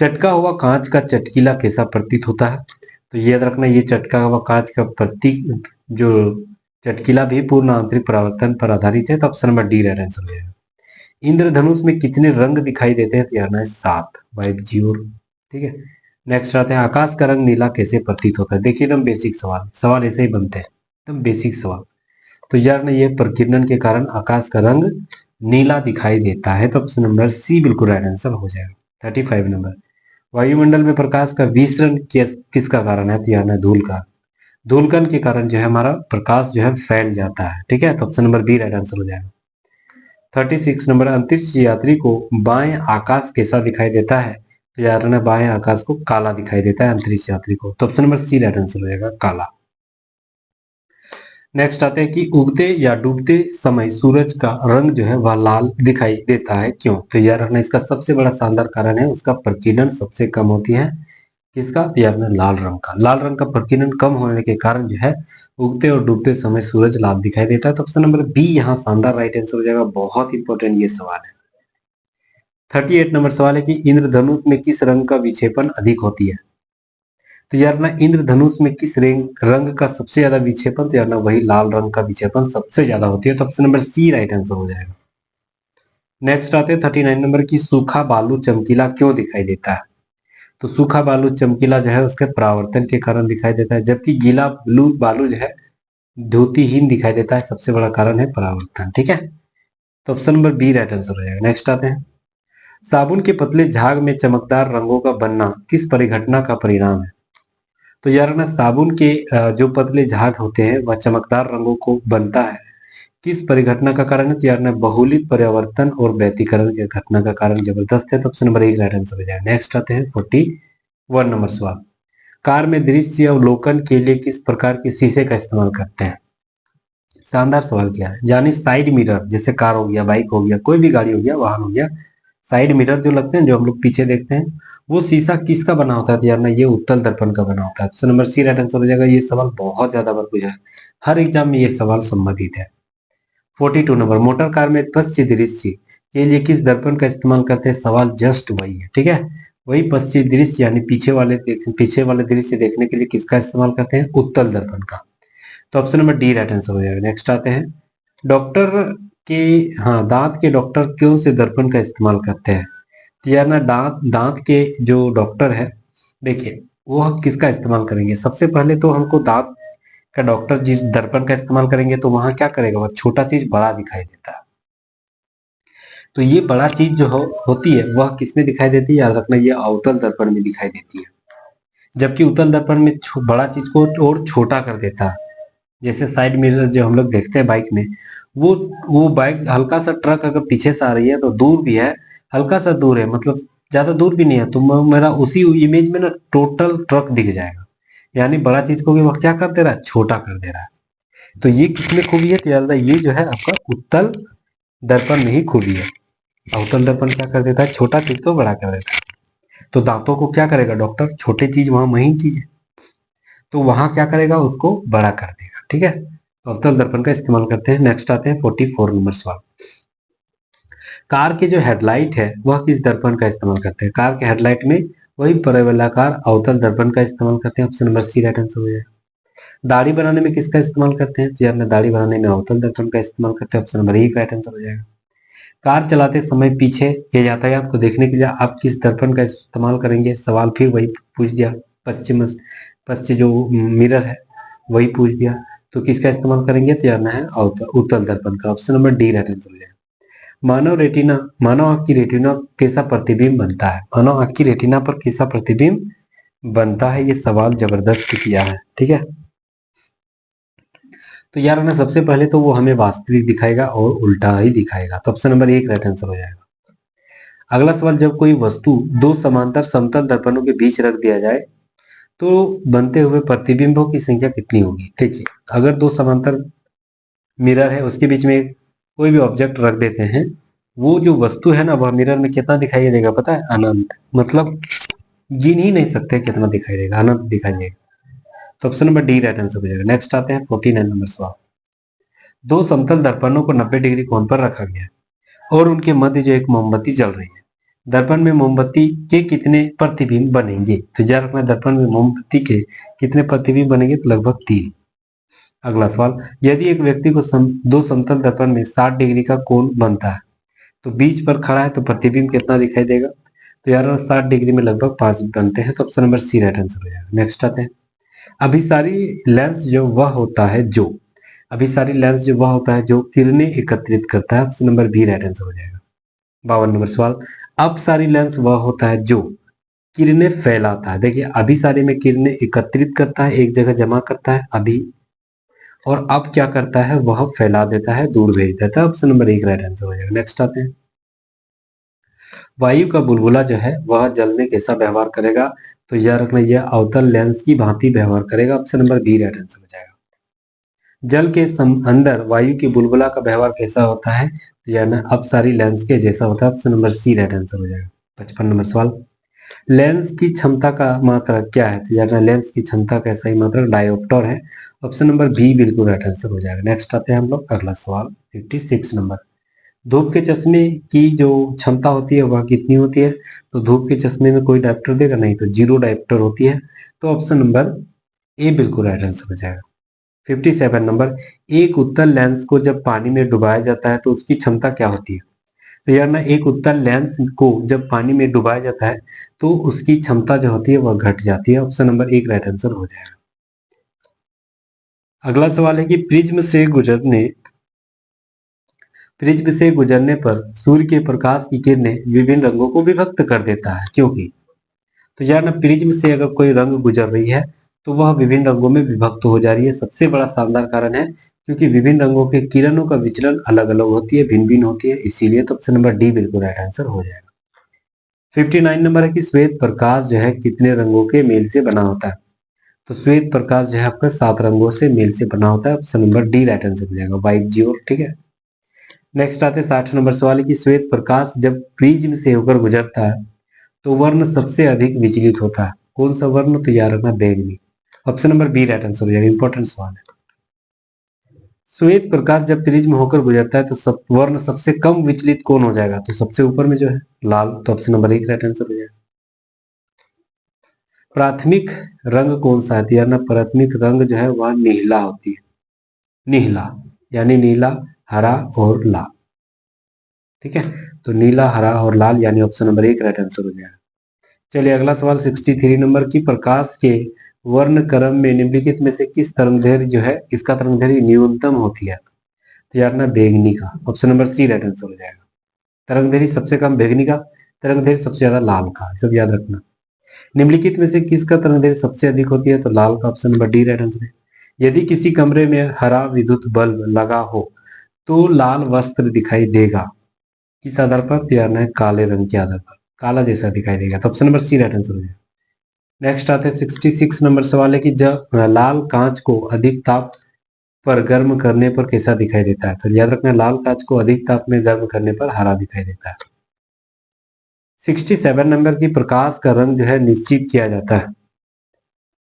चटका हुआ कांच का चटकीला कैसा प्रतीत होता है? तो याद रखना ये चटका हुआ कांच का प्रतीक जो चटकीला भी पूर्ण आंतरिक परावर्तन पर आधारित है। तो option number D right answer हो जाएगा। इंद्रधनुष में कितने रंग दिखाई देते हैं? तो यार 7 वाइट जीरो। ठीक है। नेक्स्ट आते हैं आकाश का रंग नीला कैसे प्रतीत होता है? देखिए एकदम बेसिक सवाल, सवाल ऐसे ही बनते हैं, एकदम बेसिक सवाल। तो यार ये प्रकीर्णन के कारण आकाश का रंग नीला दिखाई देता है। तो ऑप्शन नंबर सी बिल्कुल राइट आंसर हो जाएगा। 35 नंबर। वायुमंडल में प्रकाश का विसरण किसका कारण है? तो यार धूल का, धूलकण के कारण जो है हमारा प्रकाश जो है फैल जाता है। ठीक है। तो option number B right answer हो जाएगा। 36 नंबर। अंतरिक्ष यात्री को बाएं आकाश कैसा दिखाई देता है? तो यार बाएं आकाश को काला दिखाई देता है अंतरिक्ष यात्री को। तो option number C right answer हो जाएगा, काला। नेक्स्ट आते हैं कि उगते या डूबते समय सूरज का रंग जो है वह लाल दिखाई देता है, क्यों? तो यार इसका सबसे बड़ा शानदार कारण है उसका प्रकीर्णन सबसे कम होती है। किसका? तो यार लाल रंग का, लाल रंग का प्रकीर्णन कम होने के कारण जो है उगते और डूबते समय सूरज लाल दिखाई देता है। तो ऑप्शन नंबर बी यहाँ शानदार राइट आंसर हो जाएगा। बहुत इंपॉर्टेंट ये सवाल है। 38 नंबर सवाल है कि इंद्रधनुष में किस रंग का विक्षेपण अधिक होती है? तो यार इंद्रधनुष में किस रंग का सबसे ज्यादा विक्षेपण? तो यार वही लाल रंग का विक्षेपण सबसे ज्यादा होती है। तो option number C right answer हो जाएगा। नेक्स्ट आते हैं 39 नंबर की सूखा बालू चमकीला क्यों दिखाई देता है? तो सूखा बालू चमकीला जो है उसके परावर्तन के कारण दिखाई देता है, जबकि गीला बालू बालू जो है द्युतिहीन दिखाई देता है। सबसे बड़ा कारण है परावर्तन। ठीक है। तो option number B right answer हो जाएगा। नेक्स्ट आते हैं साबुन के पतले झाग में चमकदार रंगों का बनना किस परिघटना का परिणाम है? तो यार साबुन के जो पतले झाग होते हैं वह चमकदार रंगों को बनता है किस परिघटना का कारण है? तो यार बहुलित परिवर्तन और व्यतिकरण की घटना का कारण जबरदस्त है। तो ऑप्शन नंबर एक राइट आंसर हो जाएगा। नेक्स्ट आते हैं 41 नंबर सवाल। कार में दृश्य अवलोकन के लिए किस प्रकार के शीशे का इस्तेमाल करते हैं? शानदार सवाल किया है। यानी साइड मिरर, जैसे कार हो गया, बाइक हो गया, कोई भी गाड़ी हो गया, वाहन हो गया, साइड मिरर जो लगते हैं जो हम लोग पीछे देखते हैं वो शीशा किसका बना होता है? तो यार ये उत्तल दर्पण का बना होता है। Option number C right answer हो जाएगा। ये सवाल बहुत ज्यादा बार पूछा है, हर एग्जाम में ये सवाल संबंधित है। 42 नंबर। मोटर कार में पश्चिम दृश्य के लिए किस दर्पण का इस्तेमाल करते हैं? सवाल जस्ट वही है। ठीक है। वही पश्चिम दृश्य यानी पीछे वाले दृश्य देखने के लिए किसका इस्तेमाल करते हैं? उत्तल दर्पण का। तो option number D right answer हो जाएगा। नेक्स्ट आते हैं डॉक्टर के, हाँ दांत के डॉक्टर क्यों से दर्पण का इस्तेमाल करते हैं? तो यार दांत दांत के जो डॉक्टर है, देखिए वो किसका इस्तेमाल करेंगे? सबसे पहले तो हमको दांत का डॉक्टर जिस दर्पण का इस्तेमाल करेंगे तो वहां क्या करेगा? वह छोटा चीज बड़ा दिखाई देता है। तो ये बड़ा चीज जो होती है वह किसमें दिखाई देती है? याद रखना ये अवतल दर्पण में दिखाई देती है, जबकि उत्तल दर्पण में बड़ा चीज को और छोटा कर देता है। जैसे साइड मिरर जो हम लोग देखते हैं बाइक में, वो बाइक हल्का सा ट्रक अगर पीछे से आ रही है तो दूर भी है, हल्का सा दूर है, मतलब ज्यादा दूर भी नहीं है, तो मेरा उसी इमेज में ना टोटल ट्रक दिख जाएगा। यानी बड़ा चीज को भी वह क्या कर दे रहा है? छोटा कर दे रहा है। तो ये किसमें खूबी है? तो यार ये जो है आपका उत्तल दर्पण में ही खूबी है। अवतल दर्पण क्या कर देता है? छोटा चीज को बड़ा कर देता है। तो दांतों को क्या करेगा डॉक्टर? छोटे चीज वहां महीन चीज है तो वहां क्या करेगा? उसको बड़ा कर देगा। ठीक है। तो अवतल दर्पण का इस्तेमाल करते हैं। नेक्स्ट आते हैं 44 नंबर सवाल। कार के जो हेडलाइट है वह किस दर्पण का इस्तेमाल करते हैं? कार के हेडलाइट में वही परिवलयाकार अवतल दर्पण का इस्तेमाल करते हैं। Option number C right answer हो जाएगा। दाढ़ी बनाने में किसका इस्तेमाल करते हैं? तो यार दाढ़ी बनाने में अवतल दर्पण का इस्तेमाल करते हैं। ऑप्शन नंबर एक राइट आंसर हो जाएगा। कार चलाते समय पीछे या यातायात को देखने के लिए आप किस दर्पण का इस्तेमाल करेंगे? सवाल फिर वही पूछ दिया, पश्चिम जो मिरर है वही पूछ दिया। तो किसका इस्तेमाल करेंगे? तो जानना है उत्तल दर्पण का। Option number D right answer हो जाएगा। मानव आंख की रेटिना कैसा प्रतिबिंब बनता है? मानव आंख की रेटिना पर कैसा प्रतिबिंब बनता है? ये सवाल जबरदस्त किया है, ठीक है। तो यार ना सबसे पहले तो वो हमें वास्तविक दिखाएगा और उल्टा ही दिखाएगा। तो ऑप्शन नंबर एक राइट आंसर हो जाएगा। अगला सवाल, जब कोई वस्तु दो समांतर समतल दर्पणों के बीच रख दिया जाए तो बनते हुए प्रतिबिंबों की संख्या कितनी होगी? देखिए, अगर दो समांतर मिरर है उसके बीच में कोई भी ऑब्जेक्ट रख देते हैं, वो जो वस्तु है ना वह मिरर में कितना दिखाई देगा पता है? अनंत। मतलब गिन ही नहीं सकते कितना दिखाई देगा, अनंत दिखाई देगा। तो option number D right answer हो जाएगा। नेक्स्ट आते हैं 49 नंबर सवाल। दो समतल दर्पणों को 90 डिग्री कोण पर रखा गया है और उनके मध्य जो एक मोमबत्ती जल रही है। दर्पण में मोमबत्ती के कितने प्रतिबिंब बनेंगे? तो याद रखना, दर्पण में मोमबत्ती के कितने प्रतिबिंब बनेंगे? तो लगभग 3। अगला सवाल, यदि एक व्यक्ति को दो समतल दर्पण में 60 डिग्री का कोण बनता है तो बीच पर खड़ा है तो प्रतिबिंब कितना दिखाई देगा? तो यार 60 डिग्री में लगभग 5 बनते हैं। तो option number C right answer हो जाएगा। नेक्स्ट आते हैं, अभिसारी लेंस जो वह होता है जो अभिसारी लेंस जो वह होता है जो किरणें एकत्रित करता है। Option number B right answer हो जाएगा। 52 नंबर सवाल, अपसारी लेंस वह होता है जो किरणें फैलाता है। देखिए, अभिसारी में किरणें एकत्रित करता है, एक जगह जमा करता है अभी, और अब क्या करता है? वह फैला देता है, दूर भेज देता है। ऑप्शन नंबर एक राइट आंसर हो जाएगा। नेक्स्ट आते हैं, वायु का बुलबुला जो है वह जल में कैसा व्यवहार करेगा? तो याद रखना, यह अवतल लेंस की भांति व्यवहार करेगा। Option number B right answer हो जाएगा। जल के अंदर वायु के बुलबुला का व्यवहार कैसा होता है? तो यार ना अपसारी लेंस के जैसा होता है। Option number C right answer हो जाएगा। 55 नंबर सवाल, लेंस की क्षमता का मात्रक क्या है? तो यार ना लेंस की क्षमता का सही मात्रक डायोप्टर है। ऑप्शन नंबर बी बिल्कुल राइट आंसर हो जाएगा। नेक्स्ट आते हैं हम लोग अगला सवाल 56 नंबर, धूप के चश्मे की जो क्षमता होती है वह कितनी होती है? तो धूप के चश्मे में कोई डायोप्टर देगा नहीं, तो 0 डायोप्टर होती है। तो ऑप्शन नंबर ए बिल्कुल राइट आंसर हो जाएगा। 57 नंबर, एक उत्तल लेंस को जब पानी में डुबाया जाता है तो उसकी क्षमता क्या होती है? तो यार ना एक उत्तल लेंस को जब पानी में डुबाया जाता है तो उसकी क्षमता जो होती है वह घट जाती है। ऑप्शन नंबर एक राइट आंसर हो जाएगा। अगला सवाल है कि प्रिज्म से गुजरने पर सूर्य के प्रकाश की किरणें विभिन्न रंगों को विभक्त कर देता है, क्योंकि? तो यार ना प्रिज्म से अगर कोई रंग गुजर रही है तो वह विभिन्न रंगों में विभक्त हो जा रही है। सबसे बड़ा शानदार कारण है क्योंकि विभिन्न रंगों के किरणों का विचलन अलग अलग होती है, भिन्न भिन्न होती है, इसीलिए। तो ऑप्शन नंबर डी बिल्कुल राइट आंसर हो जाएगा। 59 नंबर है कि श्वेत प्रकाश जो है कितने रंगों के मेल से बना होता है? तो श्वेत प्रकाश जो है आपका 7 रंगों से मेल से बना होता है। Option number D right answer हो जाएगा, व्हाइट जी, ठीक है। नेक्स्ट आते हैं 60 नंबर सवाल है कि श्वेत प्रकाश जब प्रिज्म से होकर गुजरता है तो वर्ण सबसे अधिक विचलित होता है। कौन सा वर्ण? तो याद रखना, बैंगनी। Option number B right answer हो जाएगा। इंपॉर्टेंट सवाल है। श्वेत प्रकाश जब प्रिज्म होकर गुजरता है तो वर्ण सबसे कम विचलित कौन हो जाएगा? तो सबसे ऊपर में जो है लाल। तो ऑप्शन नंबर एक राइट आंसर हो जाएगा। प्राथमिक रंग कौन सा है? तो यार ना प्राथमिक रंग जो है वह नीला होती है, नीला, यानी नीला, हरा और लाल, ठीक है। तो नीला, हरा और लाल, यानी ऑप्शन नंबर एक राइट आंसर हो जाएगा। चलिए अगला सवाल 63 नंबर की, प्रकाश के वर्ण क्रम में निम्नलिखित में से किस तरंगदैर्घ्य जो है किसका तरंगदैर्घ्य न्यूनतम होती है? तो यार ना बैंगनी का। Option number C right answer हो जाएगा। तरंगदैर्घ्य सबसे कम बैंगनी का, तरंगदैर्घ्य सबसे ज्यादा लाल का, सब याद रखना। निम्नलिखित में से किसका तरंगदैर्घ्य सबसे अधिक होती है? तो लाल का। Option number D right answer है। यदि किसी कमरे में हरा विद्युत बल्ब लगा हो तो लाल वस्त्र दिखाई देगा, किस आधार पर? तो यार ना काले रंग के आधार पर, काला जैसा दिखाई देगा। तो option number C right answer हो जाएगा। नेक्स्ट आते हैं 66 नंबर सवाल है कि जब लाल कांच को अधिक ताप पर गर्म करने पर कैसा दिखाई देता है? तो याद रखना, लाल कांच को अधिक ताप में गर्म करने पर हरा दिखाई देता है। 67 नंबर की, प्रकाश का रंग जो है निश्चित किया जाता है,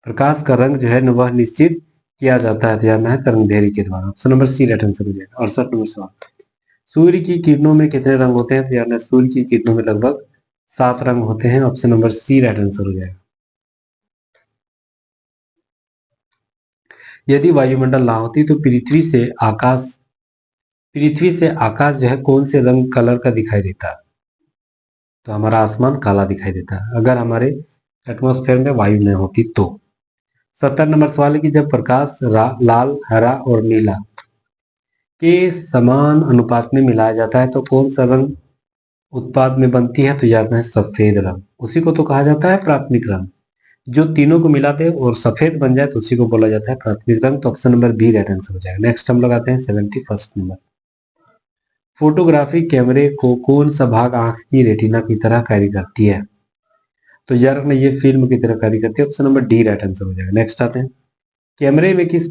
प्रकाश का रंग जो है वह निश्चित किया जाता है, तो याद है तरंगदैर्घ्य के द्वारा। Option number C right answer हो जाएगा। 68 नंबर सवाल, सूर्य की किरणों में कितने रंग होते हैं? तो याद है सूर्य की किरणों में लगभग 7 रंग होते हैं। Option number C right answer हो जाएगा। यदि वायुमंडल ना होती तो पृथ्वी से आकाश पृथ्वी से आकाश जो है कौन से रंग कलर का दिखाई देता है? तो हमारा आसमान काला दिखाई देता है अगर हमारे एटमॉस्फेयर में वायु न होती तो। 70 नंबर सवाल है कि जब प्रकाश लाल, हरा और नीला के समान अनुपात में मिलाया जाता है तो कौन सा रंग उत्पाद में बनती है? तो याद है सफेद रंग। उसी को तो कहा जाता है प्राथमिक रंग। जो तीनों को मिला दे और सफेद बन जाए तो उसी को बोला जाता है प्राथमिक रंग। तो option number B right answer हो जाएगा। नेक्स्ट हम लगाते हैं 71 नंबर। फोटोग्राफी कैमरे को कौन सा भाग आंख की रेटिना की तरह कार्य करती है? तो यार रखना ये फिल्म की तरह कार्य करती है। Option number D right answer हो जाएगा। नेक्स्ट आते हैं, कैमरे में किस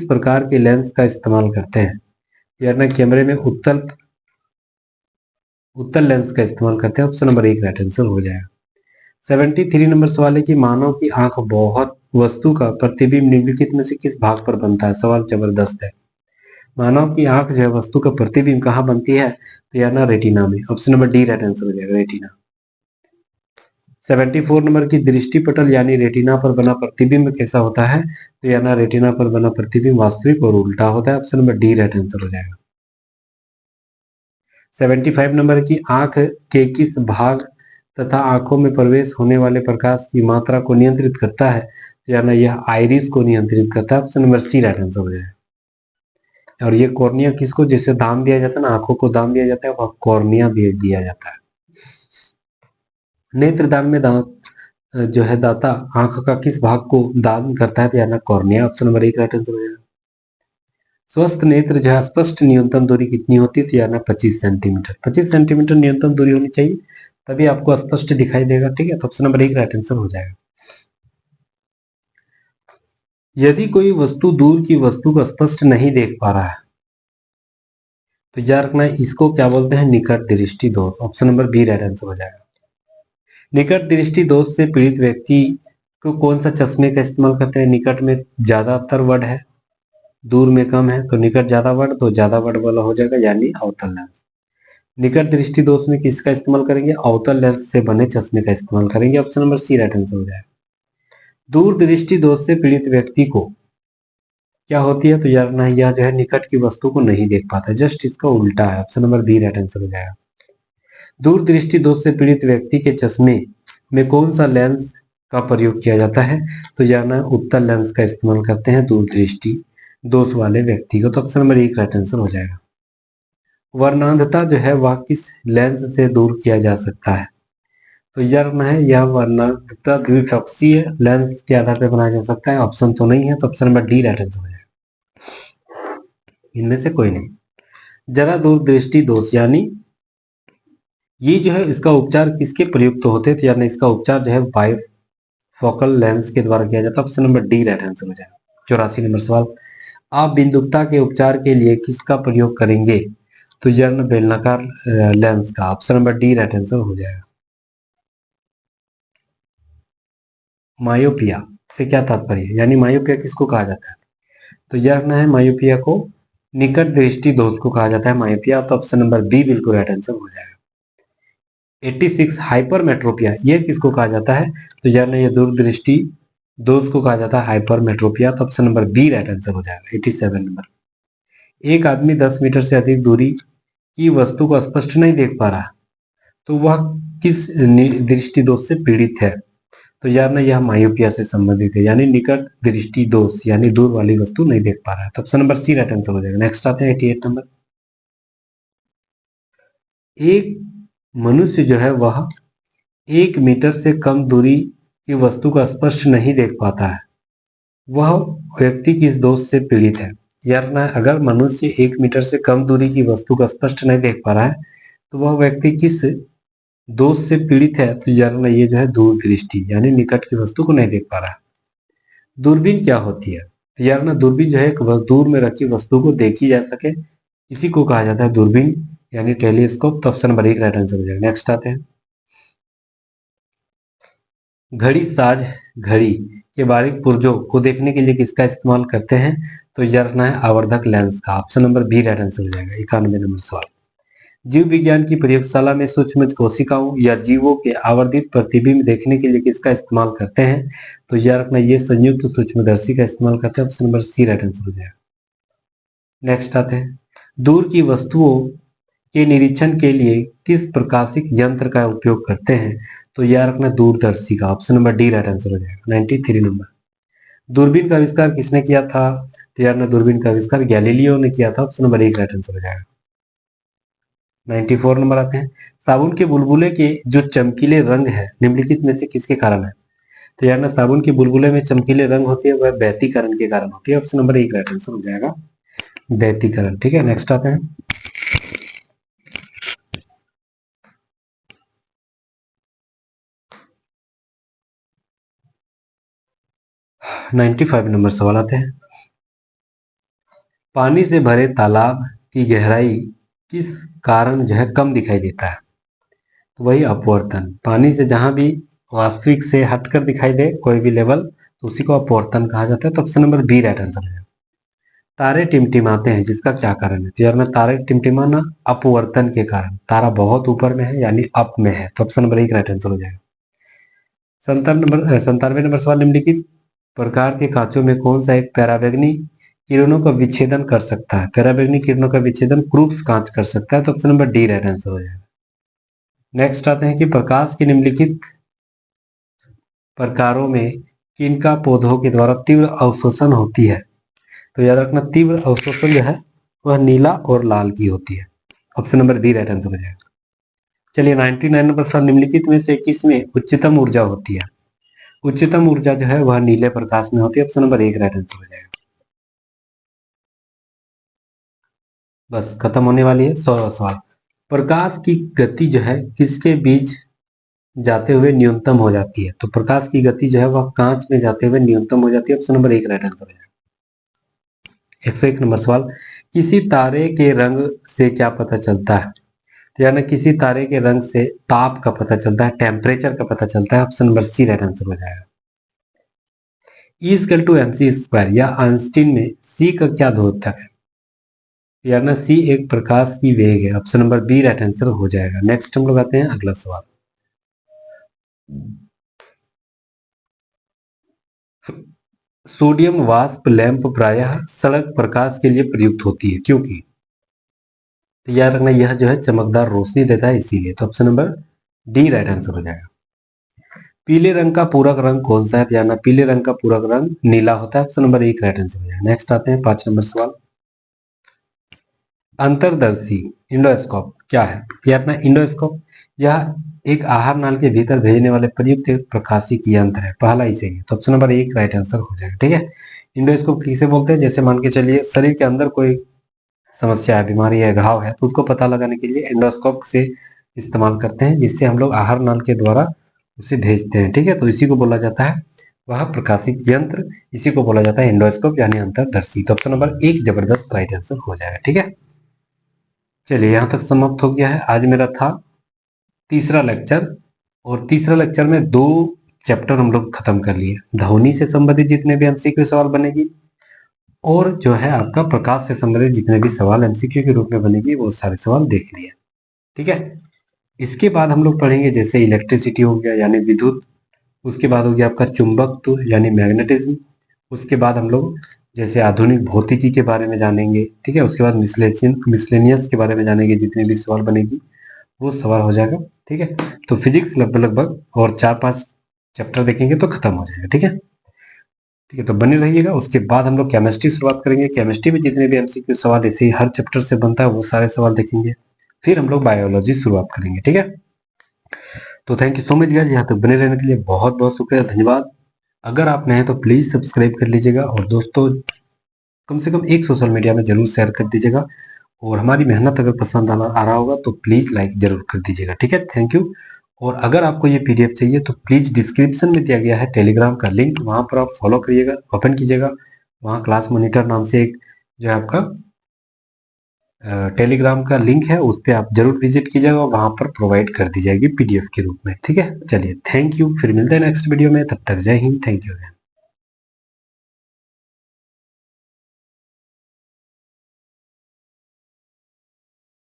प्रकार के लेंस का इस्तेमाल करते हैं? यार ना कैमरे में उत्तल लेंस का इस्तेमाल करते हैं। ऑप्शन नंबर एक राइट आंसर हो जाएगा। 73 नंबर सवाल है कि मानव की आंख बहुत वस्तु का प्रतिबिंब निम्नलिखित में से किस भाग पर बनता है? सवाल जबरदस्त है। मानव की आंख जो है वस्तु का प्रतिबिंब कहाँ बनती है? तो यार ना रेटिना में। Option number D right answer हो जाएगा, रेटिना। 74 नंबर की दृष्टि पटल यानी रेटिना पर बना प्रतिबिंब कैसा होता है? तो यार ना रेटिना पर बना प्रतिबिंब वास्तविक और उल्टा होता है। Option number D right answer हो जाएगा। 75 नंबर की आंख के किस भाग तथा आंखों में प्रवेश होने वाले प्रकाश की मात्रा को नियंत्रित करता है? यानी यह आइरिस को नियंत्रित करता है। Option number C right answer हो जाएगा। और ये कॉर्निया किसको जैसे दान दिया जाता है ना, आंखों को दान दिया जाता है, वह कॉर्निया दिया जाता है। नेत्र दान में दांत जो है दाता आंख का किस भाग को दान करता है? यानी कॉर्निया। ऑप्शन नंबर एक राइट आंसर हो जाएगा। स्वस्थ नेत्र जो है स्पष्ट न्यूनतम दूरी कितनी होती है? तो यानी 25 सेंटीमीटर। 25 सेंटीमीटर न्यूनतम दूरी होनी चाहिए, तभी आपको स्पष्ट दिखाई देगा। ठीक है, तो ऑप्शन नंबर एक राइट आंसर हो जाएगा। यदि कोई वस्तु दूर की वस्तु को स्पष्ट नहीं देख पा रहा है तो याद रखना इसको क्या बोलते हैं? निकट दृष्टि दोष। Option number B right answer हो जाएगा। निकट दृष्टि दोष से पीड़ित व्यक्ति को कौन सा चश्मे का इस्तेमाल करते हैं? निकट में ज्यादातर वर्ड है, दूर में कम है, तो निकट ज्यादा वर्ड, तो ज्यादा वर्ड वाला हो जाएगा यानी अवतल लेंस। निकट दृष्टि दोष में किसका इस्तेमाल करेंगे? अवतल लेंस से बने चश्मे का इस्तेमाल करेंगे। Option number C right answer हो जाएगा। दूर दृष्टि दोष से पीड़ित व्यक्ति को क्या होती है? तो यार ना यह जो है निकट की वस्तु को नहीं देख पाता, जस्ट इसका उल्टा है। Option number B right answer हो जाएगा। दूर दृष्टि दोष से पीड़ित व्यक्ति के चश्मे में कौन सा लेंस का प्रयोग किया जाता है? तो यार ना उत्तल लेंस का इस्तेमाल करते हैं दूर दृष्टि दोष वाले व्यक्ति को। तो ऑप्शन नंबर एक राइट आंसर हो जाएगा। वर्णांधता जो है वह किस लेंस से दूर किया जा सकता है? तो यार ना है यह वर्णांधता द्विपक्षीय लेंस के आधार पर बनाया जा सकता है। ऑप्शन तो नहीं है, तो option number D right answer हो जाएगा। इनमें से कोई नहीं। जरा दूरदृष्टि दोष यानी ये जो है इसका उपचार किसके प्रयुक्त होते हैं? तो यानी इसका उपचार जो है बाइफोकल लेंस के द्वारा किया जाता है। Option number D right answer हो जाएगा। 84 नंबर सवाल, आप बिंदुकता के उपचार के लिए किसका प्रयोग करेंगे? तो यह बेलनाकार लेंस का। Option number D right answer हो जाएगा। मायोपिया से क्या तात्पर्य? यानी मायोपिया किसको कहा जाता है? तो यह रखना है मायोपिया को निकट दृष्टि दोष को कहा जाता है मायोपिया। तो ऑप्शन नंबर बी बिल्कुल राइट आंसर हो जाएगा। 86 हाइपरमेट्रोपिया ये किसको कहा जाता है? तो यानी ये दूरदृष्टि दोष को कहा जाता है हाइपरमेट्रोपिया। तो option number B right answer हो जाएगा। 87 नंबर, एक आदमी 10 मीटर से अधिक दूरी की वस्तु को स्पष्ट नहीं देख पा रहा तो वह किस दृष्टि दोष से पीड़ित है? तो यार ना यह मायोपिया से संबंधित है, यानी निकट दृष्टि दोष यानी दूर वाली वस्तु नहीं देख पा रहा है। तो option number C right answer हो जाएगा। नेक्स्ट आते हैं 88 नंबर, एक मनुष्य जो है वह 1 मीटर से कम दूरी की वस्तु को स्पष्ट नहीं देख पाता है, वह व्यक्ति किस दोष से पीड़ित है? यार ना अगर मनुष्य 1 मीटर से कम दूरी की वस्तु को स्पष्ट नहीं देख पा रहा है तो वह व्यक्ति किस दोष से पीड़ित है? तो यार ना ये जो है दूर दृष्टि यानी निकट की वस्तु को नहीं देख पा रहा है। दूरबीन क्या होती है? तो यार ना दूरबीन जो है एक दूर में रखी वस्तु को देखी जा सके, इसी को कहा जाता है दूरबीन यानी टेलीस्कोप। तो ऑप्शन नंबर एक राइट आंसर हो जाएगा। नेक्स्ट आते हैं, घड़ी साज घड़ी के बारीक पुर्जों को देखने के लिए किसका इस्तेमाल करते हैं? तो यह रखना है आवर्धक लेंस का। Option number B right answer हो जाएगा। 91 नंबर सवाल, जीव विज्ञान की प्रयोगशाला में सूक्ष्म कोशिकाओं या जीवों के आवर्धित प्रतिबिंब देखने के लिए किसका इस्तेमाल करते हैं? तो यह रखना ये संयुक्त सूक्ष्मदर्शी का इस्तेमाल करते हैं। Option number C right answer हो जाएगा। नेक्स्ट आते हैं, दूर की वस्तुओं के निरीक्षण के लिए किस प्रकाशिक यंत्र का उपयोग करते हैं? तो याद रखना दूरदर्शी का। Option number D right answer हो जाएगा। 93 नंबर। दूरबीन का आविष्कार किसने किया था? तो यार ना दूरबीन का आविष्कार गैलीलियो ने किया था। ऑप्शन नंबर एक राइट आंसर हो जाएगा। 94 नंबर आते हैं। साबुन के बुलबुले के जो चमकीले रंग है निम्नलिखित में से किसके कारण है? तो यार ना साबुन के बुलबुले में चमकीले रंग होती है वह व्यतिकरण के कारण होती है। ऑप्शन नंबर एक राइट आंसर हो जाएगा, व्यतिकरण। ठीक है, नेक्स्ट आते हैं। नाइन्टी 95 नंबर सवाल आते हैं। पानी से भरे तालाब की गहराई किस कारण जो है कम दिखाई देता है? तो वही अपवर्तन। पानी से जहां भी वास्तविक से हटकर दिखाई दे कोई भी लेवल तो उसी को अपवर्तन कहा जाता है। तो option number B right answer है। तारे टिमटिमाते हैं जिसका क्या कारण है? तो यार मैं तारे टिमटिमाना अपवर्तन के कारण। तारा बहुत ऊपर में है यानी अप में है। तो ऑप्शन नंबर एक राइट आंसर हो जाएगा। 97 नंबर सवाल। निम्नलिखित प्रकार के कांचों में कौन सा एक पराबैंगनी किरणों का विच्छेदन कर सकता है? पराबैंगनी किरणों का विच्छेदन क्रूप्स कांच कर सकता है। तो option number D right answer हो जाएगा। नेक्स्ट आते हैं कि प्रकाश के निम्नलिखित प्रकारों में किनका पौधों के द्वारा तीव्र अवशोषण होती है? तो याद रखना तीव्र अवशोषण जो है वह नीला और लाल की होती है। Option number B right answer हो जाएगा। चलिए 99 नंबर सवाल। निम्नलिखित में से किसमें उच्चतम ऊर्जा होती है? उच्चतम ऊर्जा जो है वह नीले प्रकाश में होती है। ऑप्शन नंबर एक राइट आंसर हो जाएगा। बस खत्म होने वाली है। 100 सवाल। प्रकाश की गति जो है किसके बीच जाते हुए न्यूनतम हो जाती है? तो प्रकाश की गति जो है वह कांच में जाते हुए न्यूनतम हो जाती है। ऑप्शन नंबर एक राइट आंसर है। 101 नंबर सवाल। किसी तारे के रंग से क्या पता चलता है? तो यानी किसी तारे के रंग से ताप का पता चलता है, टेम्परेचर का पता चलता है। Option number C right answer हो जाएगा। E mc स्क्वायर या आइंस्टीन में सी का क्या द्योतक है? यार ना सी एक प्रकाश की वेग है। Option number B right answer हो जाएगा। नेक्स्ट हम लोग आते हैं अगला सवाल। सोडियम वाष्प लैंप प्रायः सड़क प्रकाश के लिए प्रयुक्त होती है क्योंकि? तो याद रखना यह जो है चमकदार रोशनी देता है इसीलिए। तो option number D right answer हो जाएगा। पीले रंग का पूरक रंग कौन सा है? तो यार पीले रंग का पूरक रंग नीला होता है। ऑप्शन नंबर एक राइट आंसर हो जाएगा। नेक्स्ट आते हैं 5 नंबर सवाल। अंतरदर्शी इंडोस्कोप क्या है? यार अपना इंडोस्कोप यह एक आहार नाल के भीतर भेजने वाले प्रयुक्त एक प्रकाशिक यंत्र है। पहला ही सही है। तो ऑप्शन नंबर एक राइट आंसर हो जाएगा। ठीक है, इंडोस्कोप किसे बोलते हैं? जैसे मान के चलिए शरीर के अंदर कोई समस्या है, बीमारी है, घाव है, तो उसको पता लगाने के लिए एंडोस्कोप से इस्तेमाल करते हैं जिससे हम लोग आहार नाल के द्वारा उसे भेजते हैं। ठीक है, तो इसी को बोला जाता है वह प्रकाशिक यंत्र, इसी को बोला जाता है एंडोस्कोप यानी अंतरदर्शी। तो ऑप्शन नंबर एक जबरदस्त राइट आंसर हो जाएगा। ठीक है, चलिए यहां तक समाप्त हो गया है। आज मेरा था तीसरा लेक्चर और तीसरा लेक्चर में 2 चैप्टर हम लोग खत्म कर लिए। ध्वनि से संबंधित जितने भी एमसीक्यू सवाल बनेगी और जो है आपका प्रकाश से संबंधित जितने भी सवाल एमसीक्यू के रूप में बनेगी वो सारे सवाल देख लिए। ठीक है, इसके बाद हम लोग पढ़ेंगे जैसे इलेक्ट्रिसिटी हो गया यानी विद्युत, उसके बाद हो गया आपका चुंबकत्व यानी मैग्नेटिज्म, उसके बाद हम लोग जैसे आधुनिक भौतिकी के बारे में जानेंगे। ठीक है, उसके बाद मिसलेनियस के बारे में जानेंगे। जितने भी सवाल बनेगी वो सवाल हो जाएगा। ठीक है, तो फिजिक्स लगभग और 4-5 चैप्टर देखेंगे तो खत्म हो जाएगा। ठीक है, ठीक है, तो बने रहिएगा। उसके बाद हम लोग केमिस्ट्री शुरुआत करेंगे। केमिस्ट्री में जितने भी एमसीक्यू सवाल ऐसे ही हर चैप्टर से बनता है वो सारे सवाल देखेंगे। फिर हम लोग बायोलॉजी शुरुआत करेंगे। ठीक है, तो thank you so much guys, यहाँ तक बने रहने के लिए बहुत बहुत शुक्रिया, धन्यवाद। अगर आप नए हैं तो प्लीज सब्सक्राइब कर लीजिएगा और दोस्तों कम से कम एक सोशल मीडिया में जरूर शेयर कर दीजिएगा और हमारी मेहनत अगर पसंद आ रहा होगा तो प्लीज लाइक जरूर कर दीजिएगा। ठीक है, थैंक यू। और अगर आपको ये पीडीएफ चाहिए तो प्लीज डिस्क्रिप्शन में दिया गया है टेलीग्राम का लिंक, वहां पर आप फॉलो करिएगा, ओपन कीजिएगा। वहां क्लास मॉनिटर नाम से एक जो है आपका टेलीग्राम का लिंक है, उस पर आप जरूर विजिट कीजिएगा, वहां पर प्रोवाइड कर दी जाएगी पीडीएफ के रूप में। ठीक है, चलिए थैंक यू, फिर मिलते हैं नेक्स्ट वीडियो में, तब तक जय हिंद, थैंक यू।